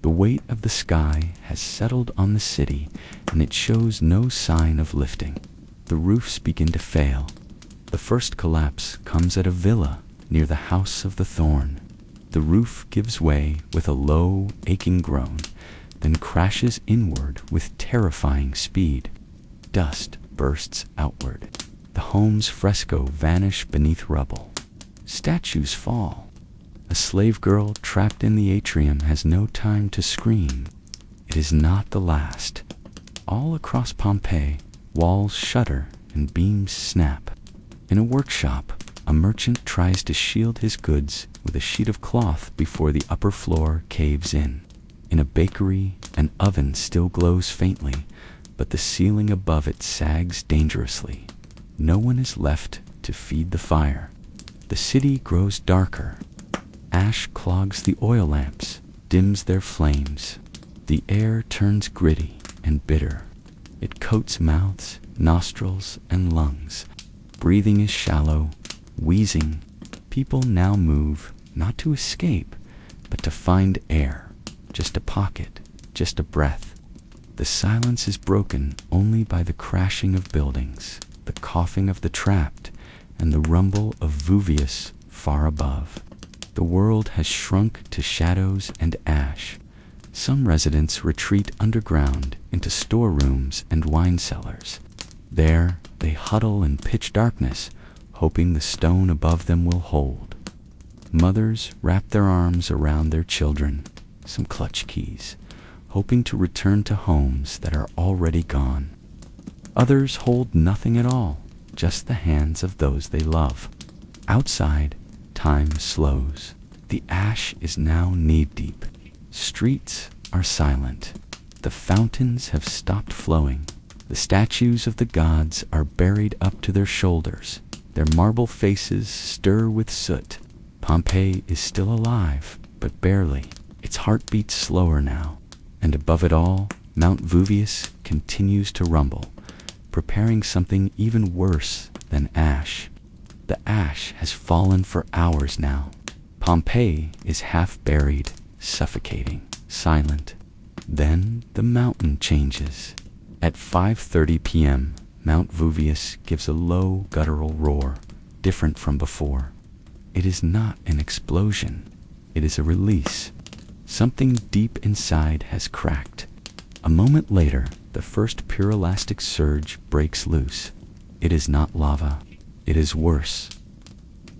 The weight of the sky has settled on the city, and it shows no sign of lifting. The roofs begin to fail. The first collapse comes at a villa near the House of the Thorn. The roof gives way with a low, aching groan, then crashes inward with terrifying speed. Dust bursts outward. The home's fresco vanish beneath rubble. Statues fall. A slave girl trapped in the atrium has no time to scream. It is not the last. All across Pompeii, walls shudder and beams snap. In a workshop, a merchant tries to shield his goods with a sheet of cloth before the upper floor caves in. In a bakery, an oven still glows faintly, but the ceiling above it sags dangerously. No one is left to feed the fire. The city grows darker. Ash clogs the oil lamps, dims their flames. The air turns gritty and bitter. It coats mouths, nostrils, and lungs. Breathing is shallow, wheezing. People now move, not to escape, but to find air. Just a pocket, just a breath. The silence is broken only by the crashing of buildings, the coughing of the trapped, and the rumble of Vuvius far above. The world has shrunk to shadows and ash. Some residents retreat underground into storerooms and wine cellars. There they huddle in pitch darkness, hoping the stone above them will hold. Mothers wrap their arms around their children, some clutch keys, hoping to return to homes that are already gone. Others hold nothing at all, just the hands of those they love. Outside, time slows. The ash is now knee-deep. Streets are silent. The fountains have stopped flowing. The statues of the gods are buried up to their shoulders. Their marble faces stir with soot. Pompeii is still alive, but barely. Its heart beats slower now. And above it all, Mount Vuvius continues to rumble, preparing something even worse than ash. The ash has fallen for hours now. Pompeii is half buried, suffocating, silent. Then the mountain changes. At 5:30 p.m., Mount Vuvius gives a low, guttural roar, different from before. It is not an explosion. It is a release. Something deep inside has cracked. A moment later, the first pyrolastic surge breaks loose. It is not lava. It is worse.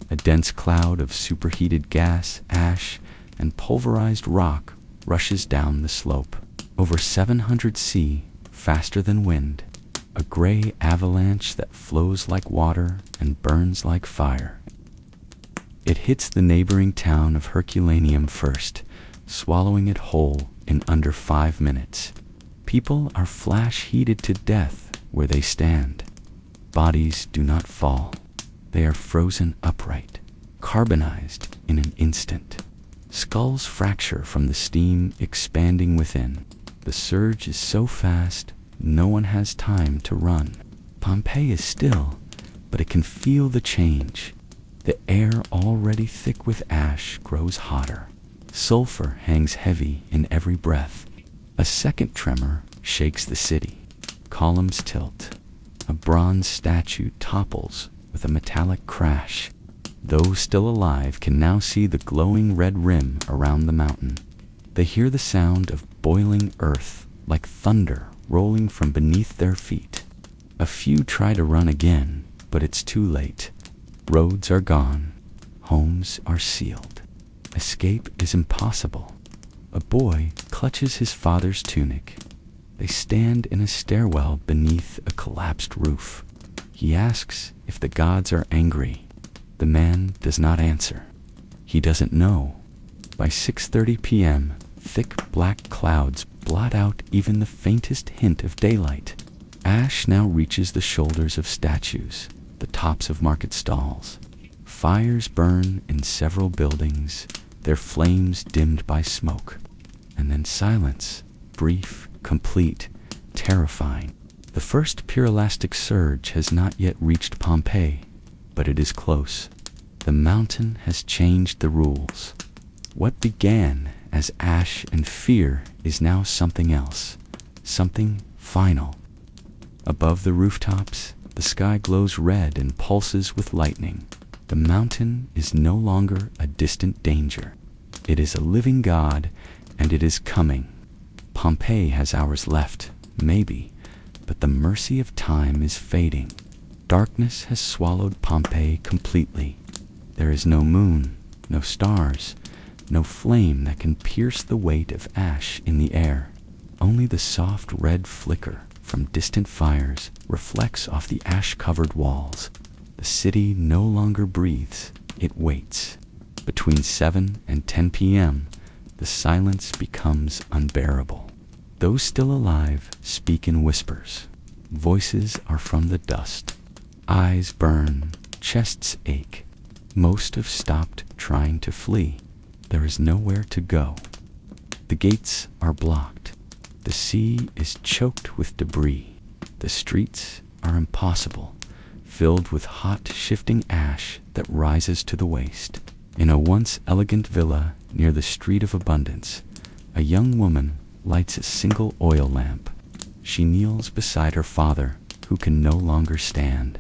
A dense cloud of superheated gas, ash, and pulverized rock rushes down the slope. Over 700 c, faster than wind. A gray avalanche that flows like water and burns like fire. It hits the neighboring town of Herculaneum first, swallowing it whole in under 5 minutes. People are flash-heated to death where they stand. Bodies do not fall. They are frozen upright, carbonized in an instant. Skulls fracture from the steam expanding within. The surge is so fast, no one has time to run. Pompeii is still, but it can feel the change. The air, already thick with ash, grows hotter. Sulfur hangs heavy in every breath. A second tremor shakes the city. Columns tilt. A bronze statue topples with a metallic crash. Those still alive can now see the glowing red rim around the mountain. They hear the sound of boiling earth, like thunder rolling from beneath their feet. A few try to run again, but it's too late. Roads are gone. Homes are sealed. Escape is impossible. A boy clutches his father's tunic. They stand in a stairwell beneath a collapsed roof. He asks if the gods are angry. The man does not answer. He doesn't know. By 6:30 p.m., thick black clouds blot out even the faintest hint of daylight. Ash now reaches the shoulders of statues, the tops of market stalls. Fires burn in several buildings, their flames dimmed by smoke. And then silence, brief, complete, terrifying. The first pyrolastic surge has not yet reached Pompeii, but it is close. The mountain has changed the rules. What began as ash and fear is now something else, something final. Above the rooftops, the sky glows red and pulses with lightning. The mountain is no longer a distant danger. It is a living god, and it is coming. Pompeii has hours left, maybe, but the mercy of time is fading. Darkness has swallowed Pompeii completely. There is no moon, no stars, no flame that can pierce the weight of ash in the air. Only the soft red flicker from distant fires reflects off the ash-covered walls. The city no longer breathes, it waits. Between 7 and 10 p.m., the silence becomes unbearable. Those still alive speak in whispers. Voices are from the dust. Eyes burn, chests ache. Most have stopped trying to flee. There is nowhere to go. The gates are blocked. The sea is choked with debris. The streets are impossible, filled with hot, shifting ash that rises to the waist. In a once elegant villa near the Street of Abundance, a young woman lights a single oil lamp. She kneels beside her father, who can no longer stand.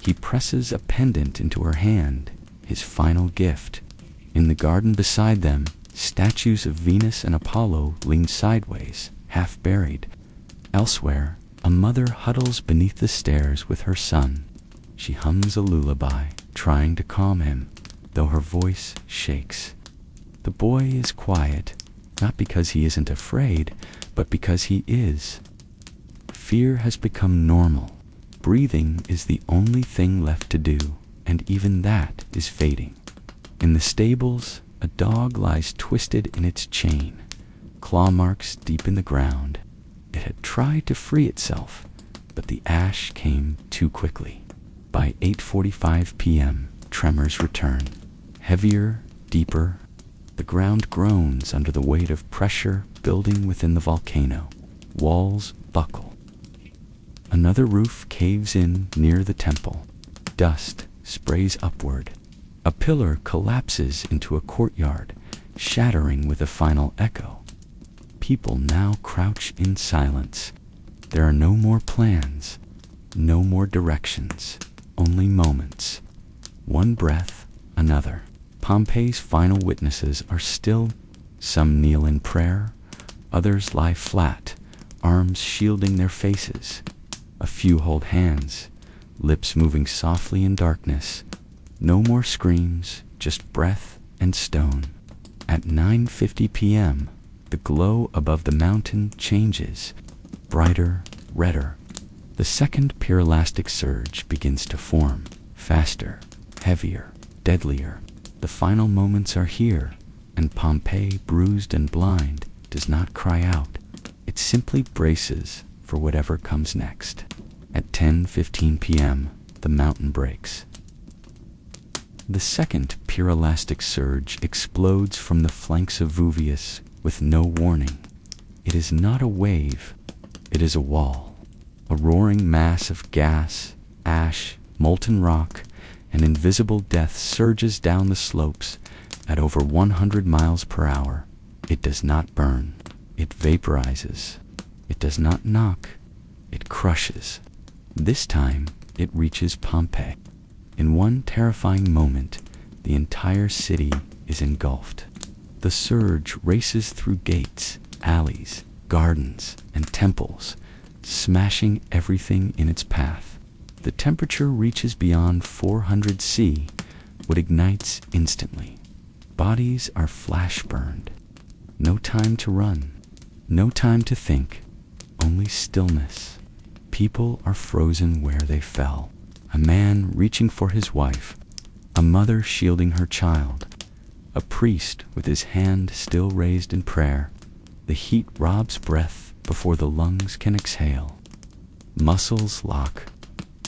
He presses a pendant into her hand, his final gift. In the garden beside them, statues of Venus and Apollo lean sideways, half buried. Elsewhere, a mother huddles beneath the stairs with her son. She hums a lullaby, trying to calm him, though her voice shakes. The boy is quiet, not because he isn't afraid, but because he is. Fear has become normal. Breathing is the only thing left to do, and even that is fading. In the stables, a dog lies twisted in its chain, claw marks deep in the ground. It had tried to free itself, but the ash came too quickly. By 8:45 p.m., tremors return. Heavier, deeper. The ground groans under the weight of pressure building within the volcano. Walls buckle. Another roof caves in near the temple. Dust sprays upward. A pillar collapses into a courtyard, shattering with a final echo. People now crouch in silence. There are no more plans, no more directions, only moments. One breath, another. Pompeii's final witnesses are still. Some kneel in prayer, others lie flat, arms shielding their faces. A few hold hands, lips moving softly in darkness. No more screams, just breath and stone. At 9:50 p.m., the glow above the mountain changes, brighter, redder. The second pyrelastic surge begins to form, faster, heavier, deadlier. The final moments are here, and Pompeii, bruised and blind, does not cry out. It simply braces for whatever comes next. At 10:15 p.m., the mountain breaks. The second pyrelastic surge explodes from the flanks of Vesuvius with no warning. It is not a wave, it is a wall. A roaring mass of gas, ash, molten rock, and invisible death surges down the slopes at over 100 miles per hour. It does not burn, it vaporizes. It does not knock, it crushes. This time, it reaches Pompeii. In one terrifying moment, the entire city is engulfed. The surge races through gates, alleys, gardens, and temples, smashing everything in its path. The temperature reaches beyond 400 C, what ignites instantly. Bodies are flash burned. No time to run, no time to think, only stillness. People are frozen where they fell. A man reaching for his wife, a mother shielding her child, a priest with his hand still raised in prayer. The heat robs breath before the lungs can exhale. Muscles lock.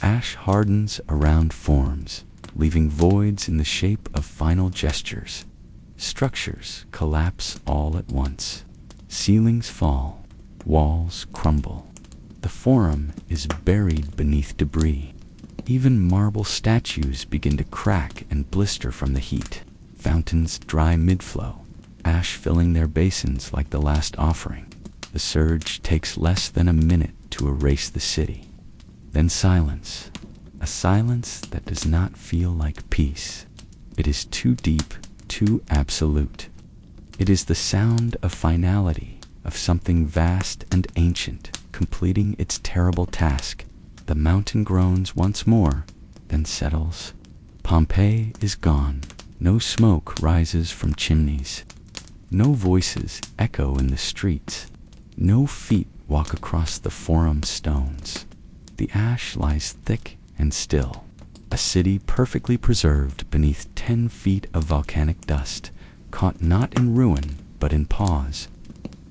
Ash hardens around forms, leaving voids in the shape of final gestures. Structures collapse all at once. Ceilings fall. Walls crumble. The forum is buried beneath debris. Even marble statues begin to crack and blister from the heat. Fountains dry mid-flow, ash filling their basins like the last offering. The surge takes less than a minute to erase the city. Then silence, a silence that does not feel like peace. It is too deep, too absolute. It is the sound of finality, of something vast and ancient, completing its terrible task. The mountain groans once more, then settles. Pompeii is gone. No smoke rises from chimneys. No voices echo in the streets. No feet walk across the forum stones. The ash lies thick and still. A city perfectly preserved beneath 10 feet of volcanic dust, caught not in ruin, but in pause.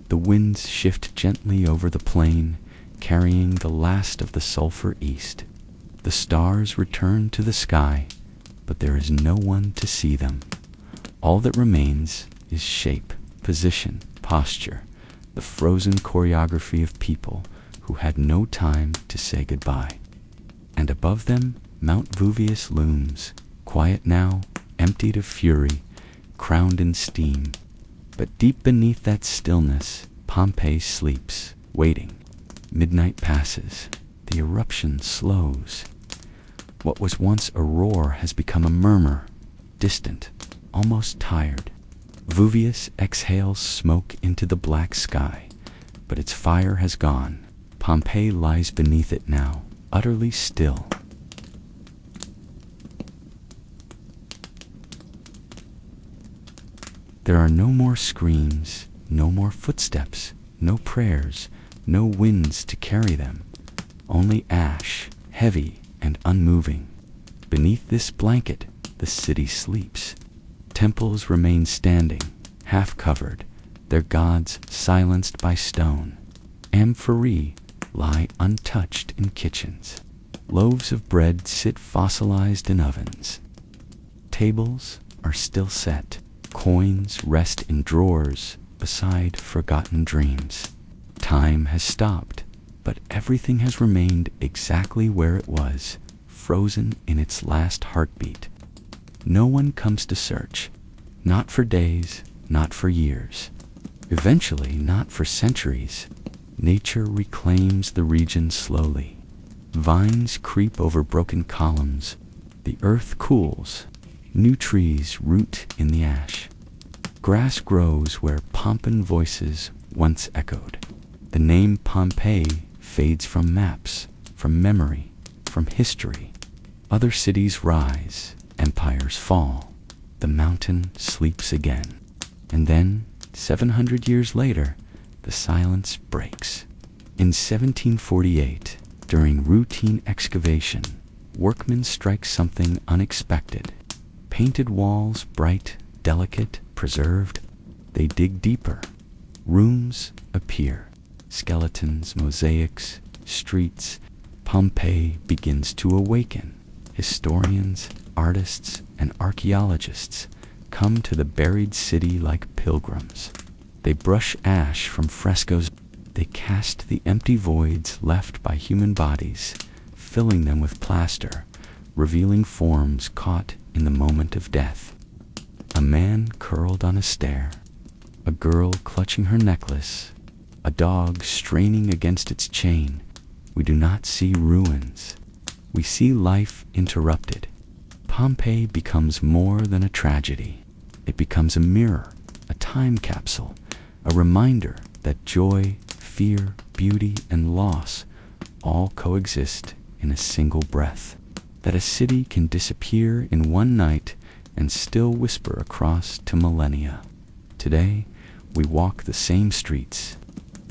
The winds shift gently over the plain, carrying the last of the sulfur east. The stars return to the sky, but there is no one to see them. All that remains is shape, position, posture, the frozen choreography of people who had no time to say goodbye. And above them, Mount Vesuvius looms, quiet now, emptied of fury, crowned in steam. But deep beneath that stillness, Pompeii sleeps, waiting. Midnight passes. The eruption slows. What was once a roar has become a murmur, distant, almost tired. Vesuvius exhales smoke into the black sky, but its fire has gone. Pompeii lies beneath it now, utterly still. There are no more screams, no more footsteps, no prayers, no winds to carry them. Only ash, heavy and unmoving. Beneath this blanket, the city sleeps. Temples remain standing, half covered, their gods silenced by stone. Amphorae lie untouched in kitchens. Loaves of bread sit fossilized in ovens. Tables are still set. Coins rest in drawers beside forgotten dreams. Time has stopped, but everything has remained exactly where it was, frozen in its last heartbeat. No one comes to search, not for days, not for years. Eventually, not for centuries. Nature reclaims the region slowly. Vines creep over broken columns. The earth cools. New trees root in the ash. Grass grows where Pompeian voices once echoed. The name Pompeii fades from maps, from memory, from history. Other cities rise, empires fall. The mountain sleeps again. And then, 700 years later, the silence breaks. In 1748, during routine excavation, workmen strike something unexpected. Painted walls, bright, delicate, preserved. They dig deeper. Rooms appear. Skeletons, mosaics, streets. Pompeii begins to awaken. Historians, artists, and archaeologists come to the buried city like pilgrims. They brush ash from frescoes. They cast the empty voids left by human bodies, filling them with plaster, revealing forms caught in the moment of death. A man curled on a stair, a girl clutching her necklace, a dog straining against its chain. We do not see ruins. We see life interrupted. Pompeii becomes more than a tragedy. It becomes a mirror, a time capsule, a reminder that joy, fear, beauty, and loss all coexist in a single breath. That a city can disappear in one night and still whisper across to millennia. Today, we walk the same streets.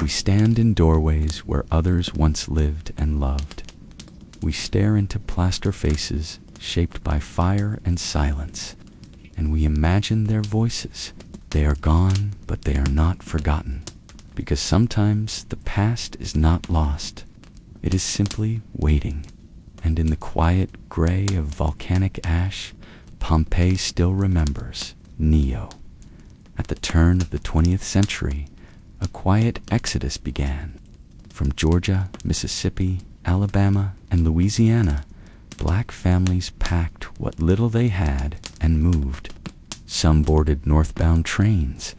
We stand in doorways where others once lived and loved. We stare into plaster faces shaped by fire and silence, and we imagine their voices. They are gone, but they are not forgotten, because sometimes the past is not lost. It is simply waiting. And in the quiet gray of volcanic ash, Pompeii still remembers Neo. At the turn of the 20th century, a quiet exodus began. From Georgia, Mississippi, Alabama, and Louisiana, black families packed what little they had and moved. Some boarded northbound trains.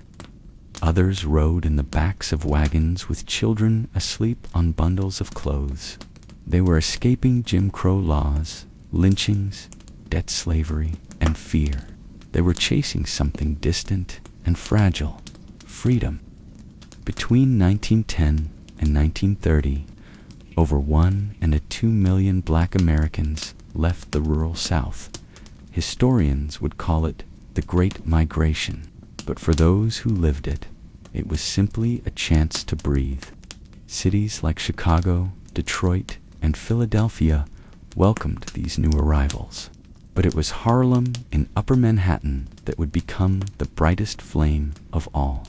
Others rode in the backs of wagons with children asleep on bundles of clothes. They were escaping Jim Crow laws, lynchings, debt slavery, and fear. They were chasing something distant and fragile, freedom. Between 1910 and 1930, over 1.2 million black Americans left the rural South. Historians would call it the Great Migration, but for those who lived it, it was simply a chance to breathe. Cities like Chicago, Detroit, and Philadelphia welcomed these new arrivals. But it was Harlem in Upper Manhattan that would become the brightest flame of all.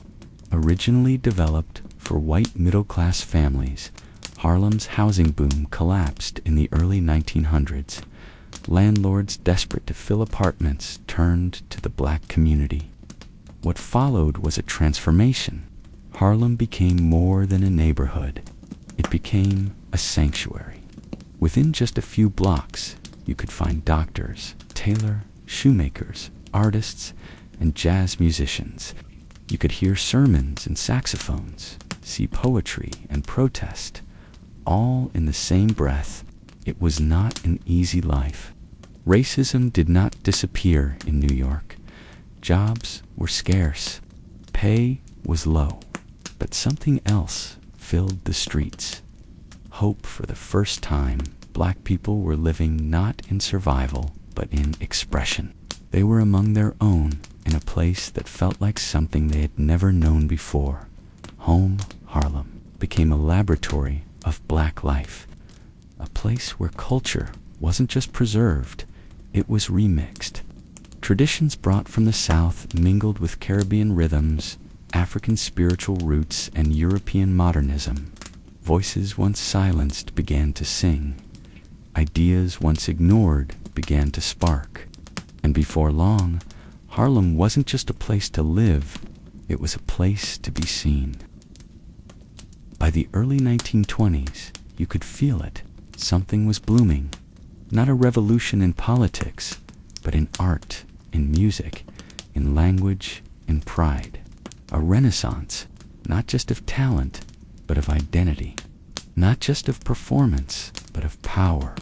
Originally developed for white middle-class families, Harlem's housing boom collapsed in the early 1900s. Landlords desperate to fill apartments turned to the black community. What followed was a transformation. Harlem became more than a neighborhood. It became a sanctuary. Within just a few blocks, you could find doctors, tailor, shoemakers, artists, and jazz musicians. You could hear sermons and saxophones, see poetry and protest, all in the same breath. It was not an easy life. Racism did not disappear in New York. Jobs were scarce. Pay was low. But something else filled the streets. Hope. For the first time, black people were living not in survival, but in expression. They were among their own in a place that felt like something they had never known before. Home, Harlem, became a laboratory of black life. A place where culture wasn't just preserved, it was remixed. Traditions brought from the South mingled with Caribbean rhythms, African spiritual roots, and European modernism. Voices once silenced began to sing. Ideas once ignored began to spark. And before long, Harlem wasn't just a place to live, it was a place to be seen. By the early 1920s, you could feel it. Something was blooming. Not a revolution in politics, but in art, in music, in language, in pride. A renaissance, not just of talent, but of identity. Not just of performance, but of power.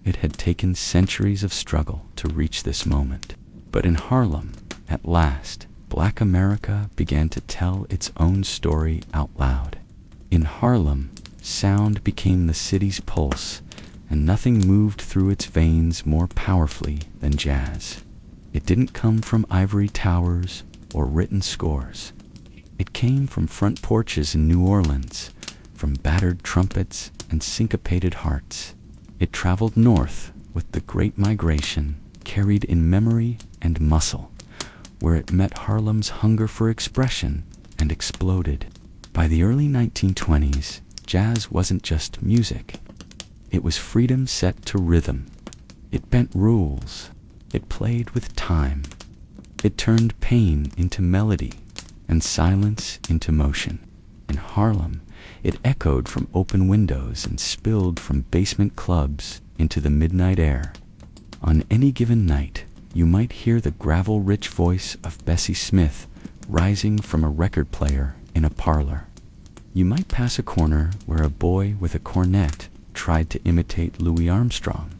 It had taken centuries of struggle to reach this moment. But in Harlem, at last, Black America began to tell its own story out loud. In Harlem, sound became the city's pulse, and nothing moved through its veins more powerfully than jazz. It didn't come from ivory towers or written scores. It came from front porches in New Orleans, from battered trumpets and syncopated hearts. It traveled north with the Great Migration, carried in memory and muscle, where it met Harlem's hunger for expression and exploded. By the early 1920s, jazz wasn't just music. It was freedom set to rhythm. It bent rules. It played with time. It turned pain into melody and silence into motion. In Harlem, it echoed from open windows and spilled from basement clubs into the midnight air. On any given night, you might hear the gravel-rich voice of Bessie Smith rising from a record player in a parlor. You might pass a corner where a boy with a cornet tried to imitate Louis Armstrong,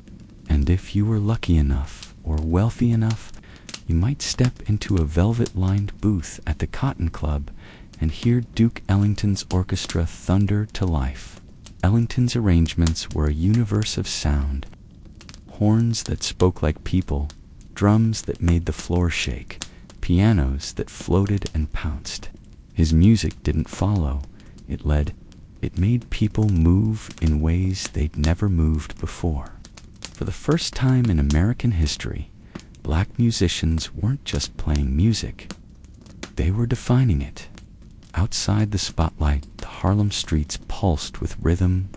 and if you were lucky enough or wealthy enough, you might step into a velvet-lined booth at the Cotton Club and hear Duke Ellington's orchestra thunder to life. Ellington's arrangements were a universe of sound. Horns that spoke like people, drums that made the floor shake, pianos that floated and pounced. His music didn't follow, it led. It made people move in ways they'd never moved before. For the first time in American history, black musicians weren't just playing music, they were defining it. Outside the spotlight, the Harlem streets pulsed with rhythm.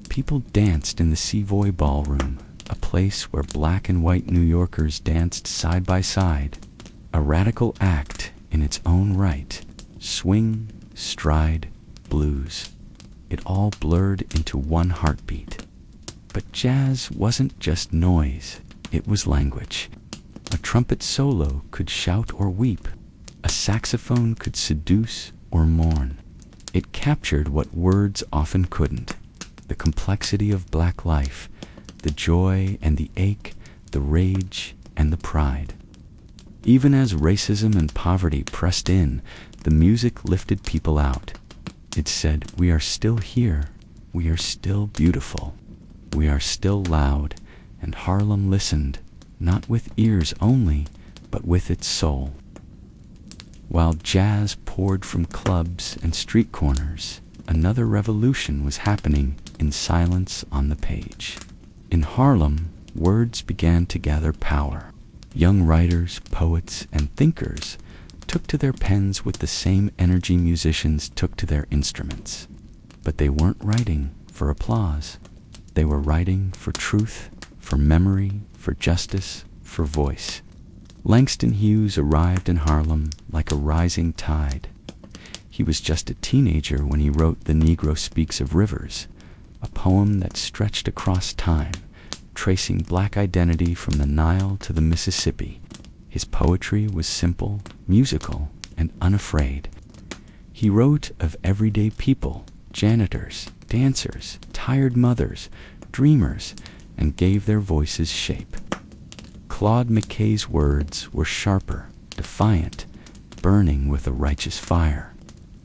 People danced in the Savoy Ballroom, a place where black and white New Yorkers danced side by side. A radical act in its own right. Swing, stride, blues. It all blurred into one heartbeat. But jazz wasn't just noise, it was language. A trumpet solo could shout or weep. A saxophone could seduce or mourn. It captured what words often couldn't. The complexity of black life, the joy and the ache, the rage and the pride. Even as racism and poverty pressed in, the music lifted people out. It said, "We are still here. We are still beautiful. We are still loud." And Harlem listened, not with ears only, but with its soul. While jazz poured from clubs and street corners, another revolution was happening in silence on the page. In Harlem, words began to gather power. Young writers, poets, and thinkers took to their pens with the same energy musicians took to their instruments. But they weren't writing for applause. They were writing for truth, for memory, for justice, for voice. Langston Hughes arrived in Harlem like a rising tide. He was just a teenager when he wrote The Negro Speaks of Rivers, a poem that stretched across time, tracing black identity from the Nile to the Mississippi. His poetry was simple, musical, and unafraid. He wrote of everyday people, janitors, dancers, tired mothers, dreamers, and gave their voices shape. Claude McKay's words were sharper, defiant, burning with a righteous fire.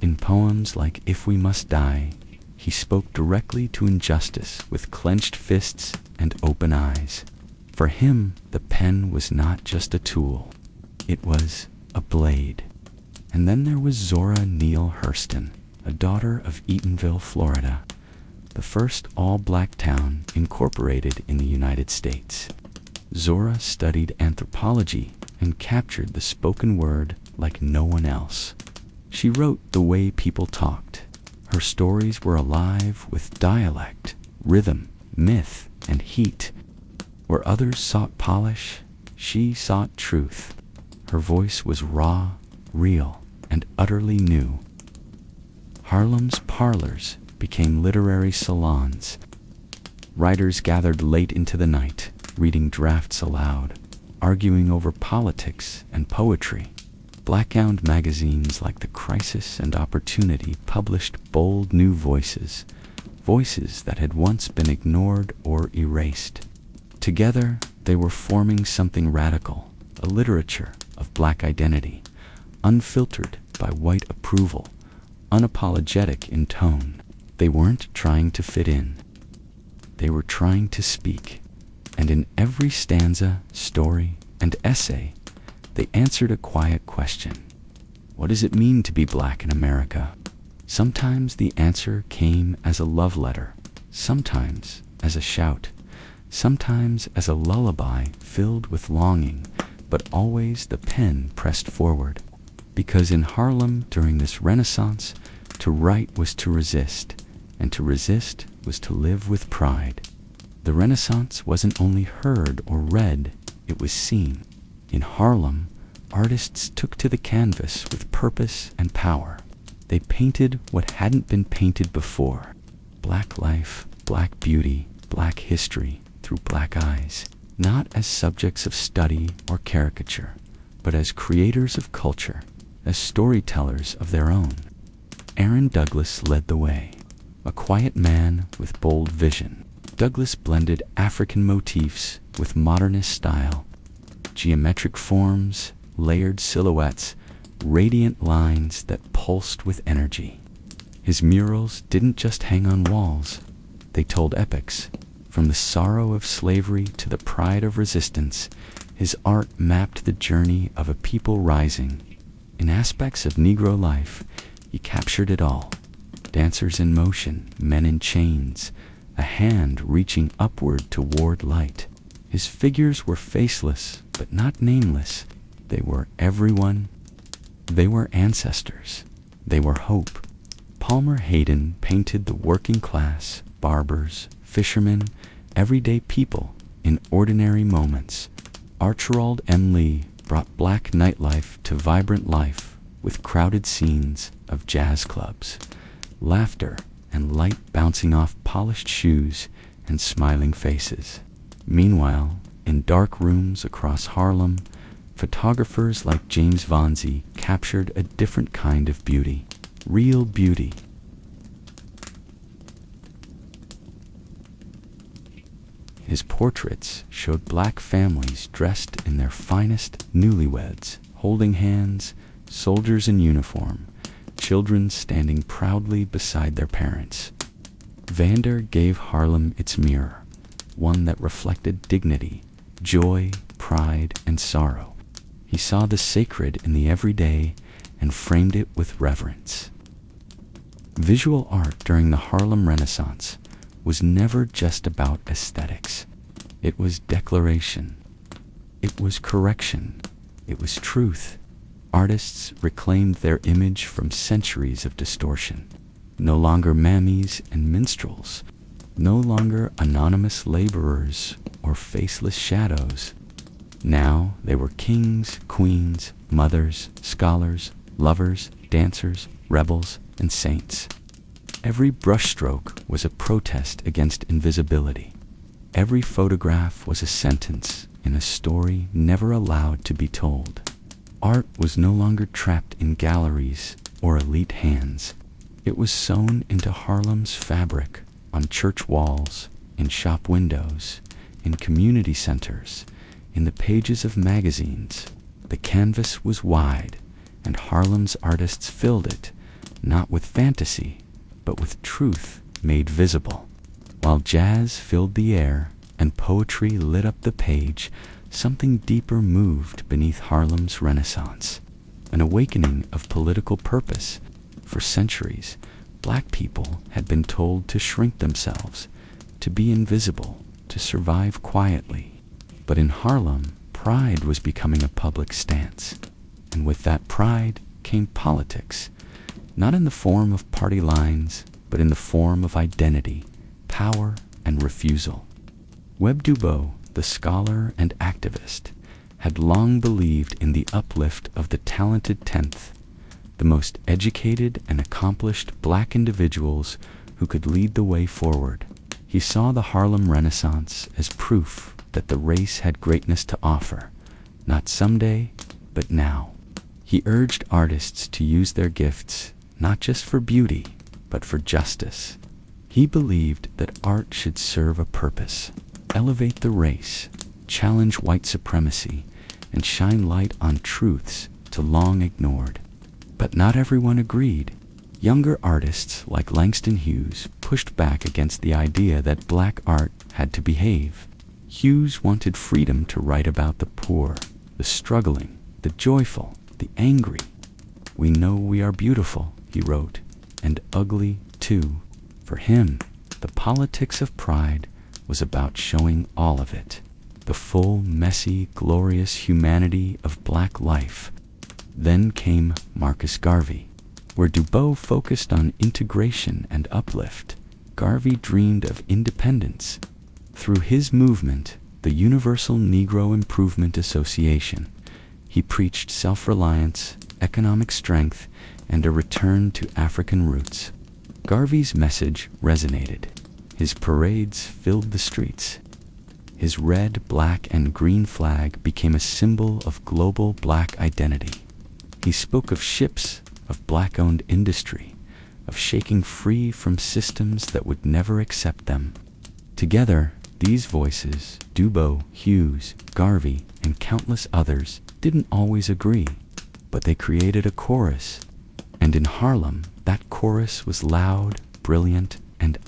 In poems like If We Must Die, he spoke directly to injustice with clenched fists and open eyes. For him, the pen was not just a tool. It was a blade. And then there was Zora Neale Hurston, a daughter of Eatonville, Florida, the first all-black town incorporated in the United States. Zora studied anthropology and captured the spoken word like no one else. She wrote the way people talked. Her stories were alive with dialect, rhythm, myth, and heat. Where others sought polish, she sought truth. Her voice was raw, real, and utterly new. Harlem's parlors became literary salons. Writers gathered late into the night, reading drafts aloud, arguing over politics and poetry. Black-gowned magazines like The Crisis and Opportunity published bold new voices, voices that had once been ignored or erased. Together, they were forming something radical, a literature of black identity, unfiltered by white approval, unapologetic in tone. They weren't trying to fit in. They were trying to speak. And in every stanza, story, and essay, they answered a quiet question. What does it mean to be black in America? Sometimes the answer came as a love letter, sometimes as a shout, sometimes as a lullaby filled with longing, but always the pen pressed forward. Because in Harlem during this Renaissance, to write was to resist, and to resist was to live with pride. The Renaissance wasn't only heard or read, it was seen. In Harlem, artists took to the canvas with purpose and power. They painted what hadn't been painted before. Black life, black beauty, black history through black eyes. Not as subjects of study or caricature, but as creators of culture, as storytellers of their own. Aaron Douglas led the way, a quiet man with bold vision. Douglas blended African motifs with modernist style, geometric forms, layered silhouettes, radiant lines that pulsed with energy. His murals didn't just hang on walls, they told epics. From the sorrow of slavery to the pride of resistance, his art mapped the journey of a people rising. In aspects of Negro life, he captured it all. Dancers in motion, men in chains, a hand reaching upward toward light. His figures were faceless, but not nameless. They were everyone. They were ancestors. They were hope. Palmer Hayden painted the working class, barbers, fishermen, everyday people in ordinary moments. Archibald M. Lee brought black nightlife to vibrant life with crowded scenes of jazz clubs, laughter and light bouncing off polished shoes and smiling faces. Meanwhile, in dark rooms across Harlem, photographers like James Vonzi captured a different kind of beauty, real beauty. His portraits showed black families dressed in their finest, newlyweds, holding hands, soldiers in uniform, children standing proudly beside their parents. Vander gave Harlem its mirror, one that reflected dignity, joy, pride, and sorrow. He saw the sacred in the everyday and framed it with reverence. Visual art during the Harlem Renaissance was never just about aesthetics. It was declaration. It was correction. It was truth. Artists reclaimed their image from centuries of distortion. No longer mammies and minstrels, no longer anonymous laborers or faceless shadows. Now they were kings, queens, mothers, scholars, lovers, dancers, rebels, and saints. Every brushstroke was a protest against invisibility. Every photograph was a sentence in a story never allowed to be told. Art was no longer trapped in galleries or elite hands. It was sewn into Harlem's fabric, on church walls, in shop windows, in community centers, in the pages of magazines. The canvas was wide, and Harlem's artists filled it, not with fantasy, but with truth made visible. While jazz filled the air and poetry lit up the page, something deeper moved beneath Harlem's Renaissance, an awakening of political purpose. For centuries, black people had been told to shrink themselves, to be invisible, to survive quietly. But in Harlem, pride was becoming a public stance, and with that pride came politics, not in the form of party lines, but in the form of identity, power, and refusal. Webb Dubois, the scholar and activist, had long believed in the uplift of the talented tenth, the most educated and accomplished black individuals who could lead the way forward. He saw the Harlem Renaissance as proof that the race had greatness to offer, not someday, but now. He urged artists to use their gifts not just for beauty, but for justice. He believed that art should serve a purpose, elevate the race, challenge white supremacy, and shine light on truths too long ignored. But not everyone agreed. Younger artists like Langston Hughes pushed back against the idea that black art had to behave. Hughes wanted freedom to write about the poor, the struggling, the joyful, the angry. "We know we are beautiful," he wrote, "and ugly too." For him, the politics of pride was about showing all of it, the full, messy, glorious humanity of black life. Then came Marcus Garvey. Where Dubois focused on integration and uplift, Garvey dreamed of independence. Through his movement, the Universal Negro Improvement Association, he preached self-reliance, economic strength, and a return to African roots. Garvey's message resonated. His parades filled the streets. His red, black, and green flag became a symbol of global black identity. He spoke of ships, of black-owned industry, of shaking free from systems that would never accept them. Together, these voices, Dubois, Hughes, Garvey, and countless others, didn't always agree, but they created a chorus. And in Harlem, that chorus was loud, brilliant, and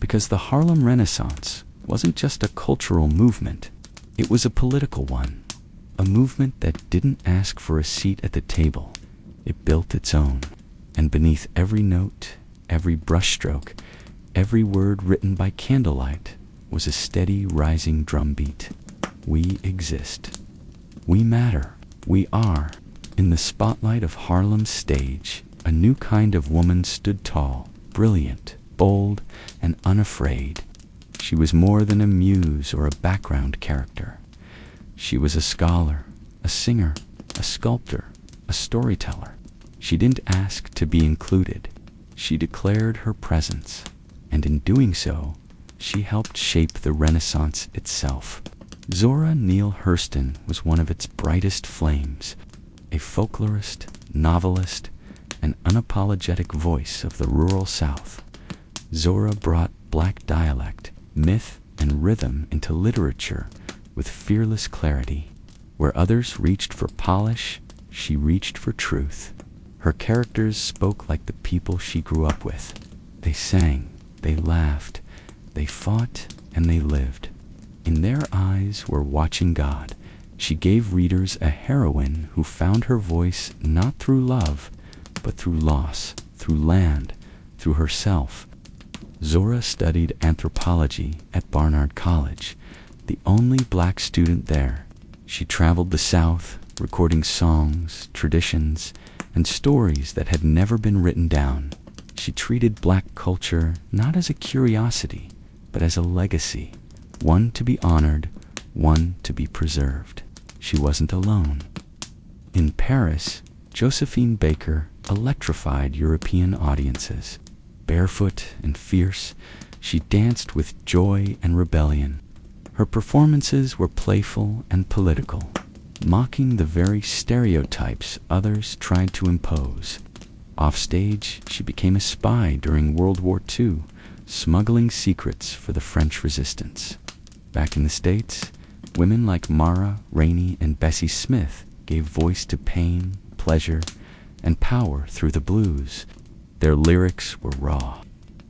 because the Harlem Renaissance wasn't just a cultural movement, it was a political one, a movement that didn't ask for a seat at the table. It built its own, and beneath every note, every brushstroke, every word written by candlelight was a steady rising drumbeat. We exist. We matter. We are. In the spotlight of Harlem's stage, a new kind of woman stood tall, brilliant, bold, and unafraid. She was more than a muse or a background character. She was a scholar, a singer, a sculptor, a storyteller. She didn't ask to be included. She declared her presence, and in doing so, she helped shape the Renaissance itself. Zora Neale Hurston was one of its brightest flames, a folklorist, novelist, and unapologetic voice of the rural South. Zora brought black dialect, myth, and rhythm into literature with fearless clarity. Where others reached for polish, she reached for truth. Her characters spoke like the people she grew up with. They sang, they laughed, they fought, and they lived. In their eyes were watching God. She gave readers a heroine who found her voice not through love, but through loss, through land, through herself. Zora studied anthropology at Barnard College, the only black student there. She traveled the South, recording songs, traditions, and stories that had never been written down. She treated black culture not as a curiosity, but as a legacy, one to be honored, one to be preserved. She wasn't alone. In Paris, Josephine Baker electrified European audiences. Barefoot and fierce, she danced with joy and rebellion. Her performances were playful and political, mocking the very stereotypes others tried to impose. Offstage, she became a spy during World War II, smuggling secrets for the French resistance. Back in the States, women like Mara Rainey and Bessie Smith gave voice to pain, pleasure, and power through the blues. Their lyrics were raw.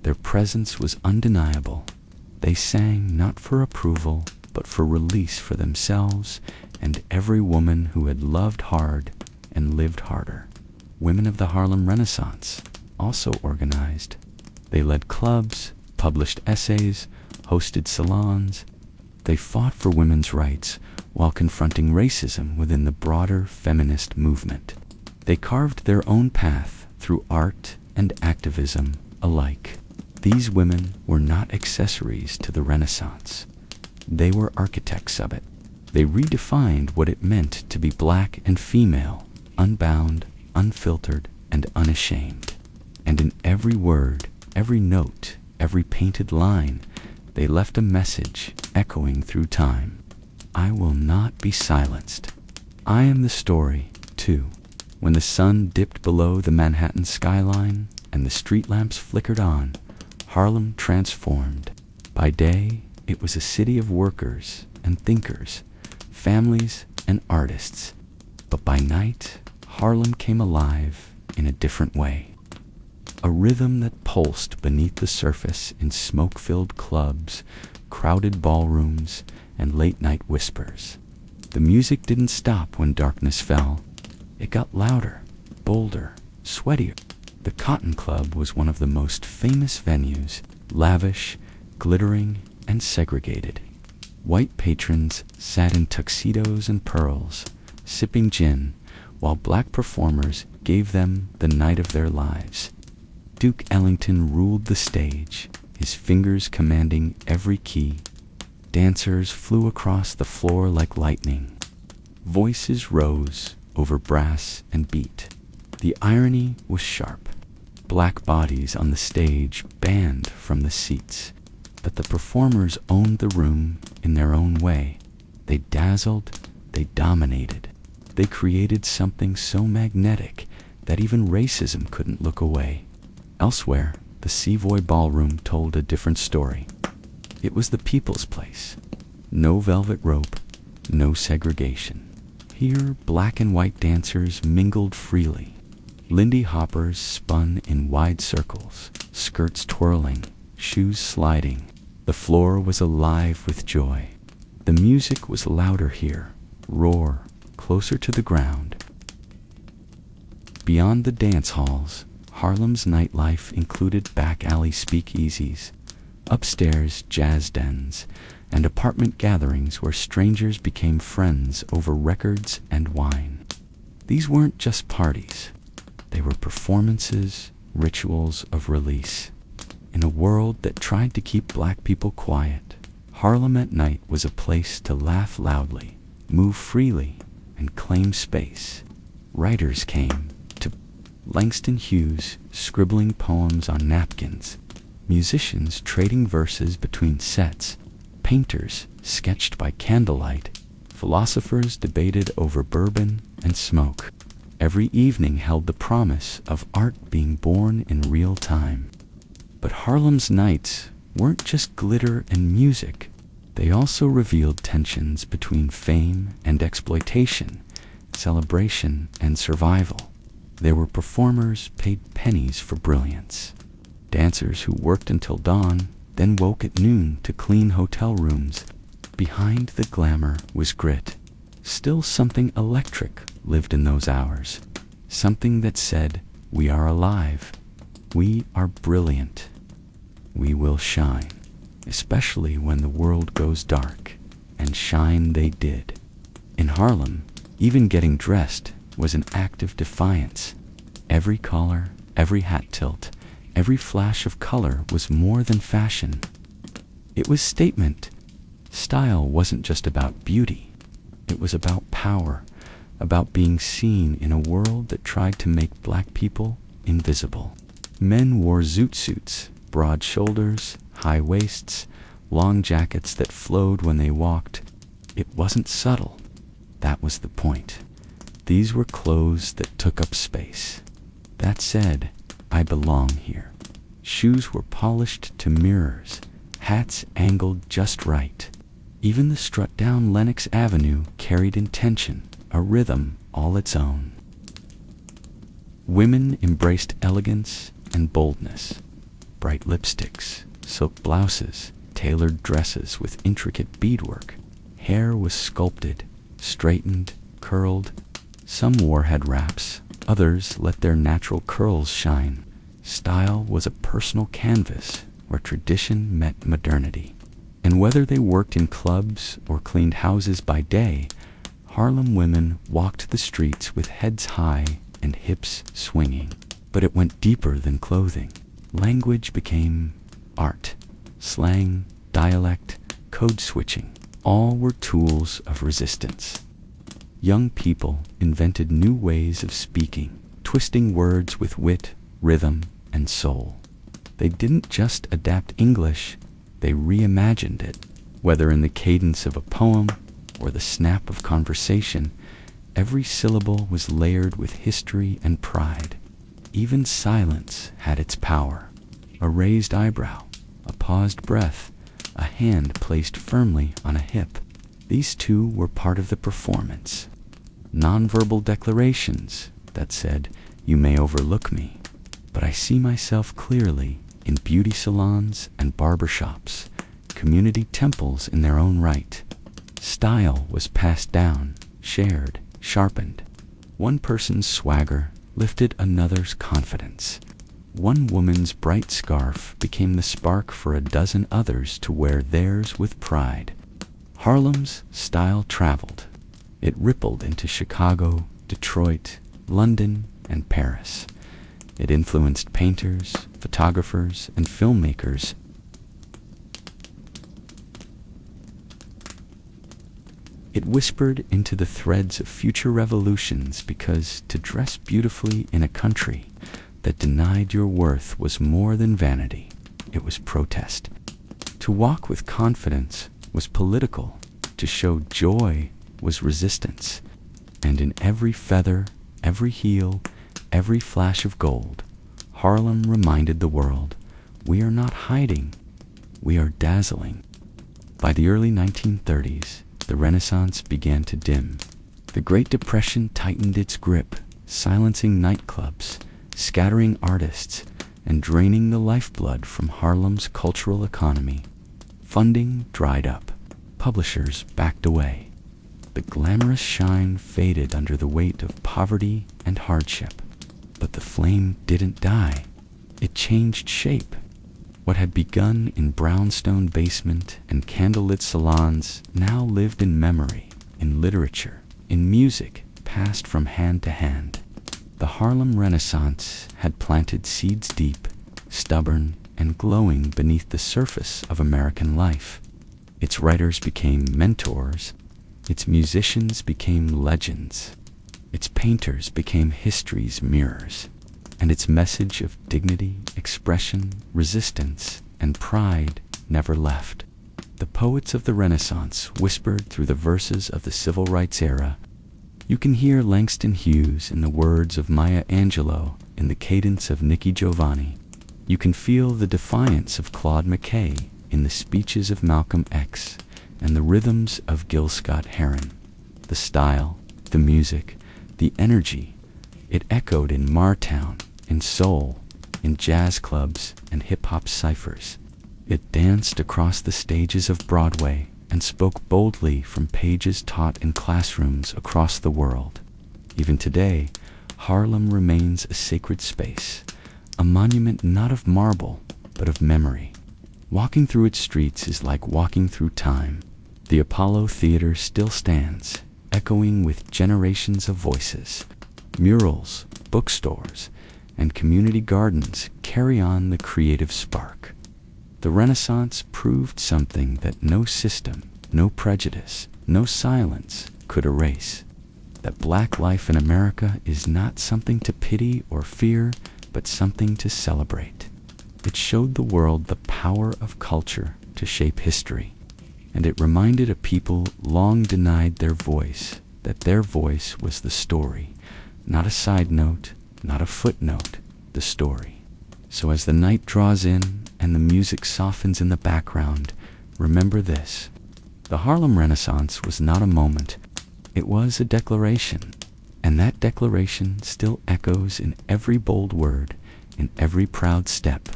Their presence was undeniable. They sang not for approval, but for release for themselves and every woman who had loved hard and lived harder. Women of the Harlem Renaissance also organized. They led clubs, published essays, hosted salons. They fought for women's rights while confronting racism within the broader feminist movement. They carved their own path through art and activism alike. These women were not accessories to the Renaissance. They were architects of it. They redefined what it meant to be black and female, unbound, unfiltered, and unashamed. And in every word, every note, every painted line, they left a message echoing through time. I will not be silenced. I am the story, too. When the sun dipped below the Manhattan skyline and the street lamps flickered on, Harlem transformed. By day, it was a city of workers and thinkers, families and artists. But by night, Harlem came alive in a different way. A rhythm that pulsed beneath the surface in smoke-filled clubs, crowded ballrooms, and late-night whispers. The music didn't stop when darkness fell. It got louder, bolder, sweatier. The Cotton Club was one of the most famous venues, lavish, glittering, and segregated. White patrons sat in tuxedos and pearls, sipping gin, while black performers gave them the night of their lives. Duke Ellington ruled the stage, his fingers commanding every key. Dancers flew across the floor like lightning. Voices rose over brass and beat. The irony was sharp. Black bodies on the stage banned from the seats, but the performers owned the room in their own way. They dazzled, they dominated. They created something so magnetic that even racism couldn't look away. Elsewhere, the Savoy Ballroom told a different story. It was the people's place. No velvet rope, no segregation. Here, black and white dancers mingled freely. Lindy hoppers spun in wide circles, skirts twirling, shoes sliding. The floor was alive with joy. The music was louder here, roar, closer to the ground. Beyond the dance halls, Harlem's nightlife included back alley speakeasies, upstairs jazz dens, and apartment gatherings where strangers became friends over records and wine. These weren't just parties. They were performances, rituals of release. In a world that tried to keep black people quiet, Harlem at night was a place to laugh loudly, move freely, and claim space. Writers came to Langston Hughes scribbling poems on napkins, musicians trading verses between sets, painters sketched by candlelight, philosophers debated over bourbon and smoke. Every evening held the promise of art being born in real time. But Harlem's nights weren't just glitter and music. They also revealed tensions between fame and exploitation, celebration and survival. There were performers paid pennies for brilliance, dancers who worked until dawn, then woke at noon to clean hotel rooms. Behind the glamour was grit. Still something electric lived in those hours. Something that said, we are alive. We are brilliant. We will shine, especially when the world goes dark. And shine they did. In Harlem, Even getting dressed was an act of defiance. Every collar, every hat tilt, every flash of color was more than fashion. It was statement. Style wasn't just about beauty. It was about power, about being seen in a world that tried to make black people invisible. Men wore zoot suits, broad shoulders, high waists, long jackets that flowed when they walked. It wasn't subtle. That was the point. These were clothes that took up space. That said, I belong here. Shoes were polished to mirrors, hats angled just right. Even the strut down Lenox Avenue carried intention, a rhythm all its own. Women embraced elegance and boldness. Bright lipsticks, silk blouses, tailored dresses with intricate beadwork. Hair was sculpted, straightened, curled. Some wore head wraps, others let their natural curls shine. Style was a personal canvas where tradition met modernity. And whether they worked in clubs or cleaned houses by day, Harlem women walked the streets with heads high and hips swinging. But it went deeper than clothing. Language became art. Slang, dialect, code switching, all were tools of resistance. Young people invented new ways of speaking, twisting words with wit, rhythm, and soul. They didn't just adapt English, they reimagined it. Whether in the cadence of a poem or the snap of conversation, every syllable was layered with history and pride. Even silence had its power. A raised eyebrow, a paused breath, a hand placed firmly on a hip. These too were part of the performance. Nonverbal declarations that said, "You may overlook me, but I see myself clearly," in beauty salons and barbershops, community temples in their own right. Style was passed down, shared, sharpened. One person's swagger lifted another's confidence. One woman's bright scarf became the spark for a dozen others to wear theirs with pride. Harlem's style traveled. It rippled into Chicago, Detroit, London, and Paris. It influenced painters, photographers, and filmmakers. It whispered into the threads of future revolutions because to dress beautifully in a country that denied your worth was more than vanity. It was protest. To walk with confidence was political. To show joy was resistance. And in every feather, every heel, every flash of gold, Harlem reminded the world, we are not hiding, we are dazzling. By the early 1930s, the Renaissance began to dim. The Great Depression tightened its grip, silencing nightclubs, scattering artists, and draining the lifeblood from Harlem's cultural economy. Funding dried up. Publishers backed away. The glamorous shine faded under the weight of poverty and hardship. But the flame didn't die. It changed shape. What had begun in brownstone basement and candlelit salons now lived in memory, in literature, in music passed from hand to hand. The Harlem Renaissance had planted seeds deep, stubborn, and glowing beneath the surface of American life. Its writers became mentors, its musicians became legends, its painters became history's mirrors, and its message of dignity, expression, resistance, and pride never left. The poets of the Renaissance whispered through the verses of the Civil Rights era. You can hear Langston Hughes in the words of Maya Angelou, in the cadence of Nikki Giovanni. You can feel the defiance of Claude McKay in the speeches of Malcolm X and the rhythms of Gil Scott-Heron. The style, the music, the energy, it echoed in Martown, in soul, in jazz clubs and hip-hop ciphers. It danced across the stages of Broadway and spoke boldly from pages taught in classrooms across the world. Even today, Harlem remains a sacred space, a monument not of marble, but of memory. Walking through its streets is like walking through time. The Apollo Theater still stands, echoing with generations of voices. Murals, bookstores, and community gardens carry on the creative spark. The Renaissance proved something that no system, no prejudice, no silence could erase. That black life in America is not something to pity or fear, but something to celebrate. It showed the world the power of culture to shape history, and it reminded a people long denied their voice that their voice was the story, not a side note, not a footnote, the story. So as the night draws in and the music softens in the background, remember this: the Harlem Renaissance was not a moment, it was a declaration, and that declaration still echoes in every bold word, in every proud step,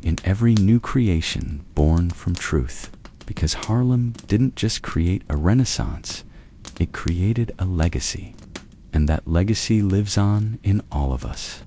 in every new creation born from truth. Because Harlem didn't just create a renaissance, it created a legacy, and that legacy lives on in all of us.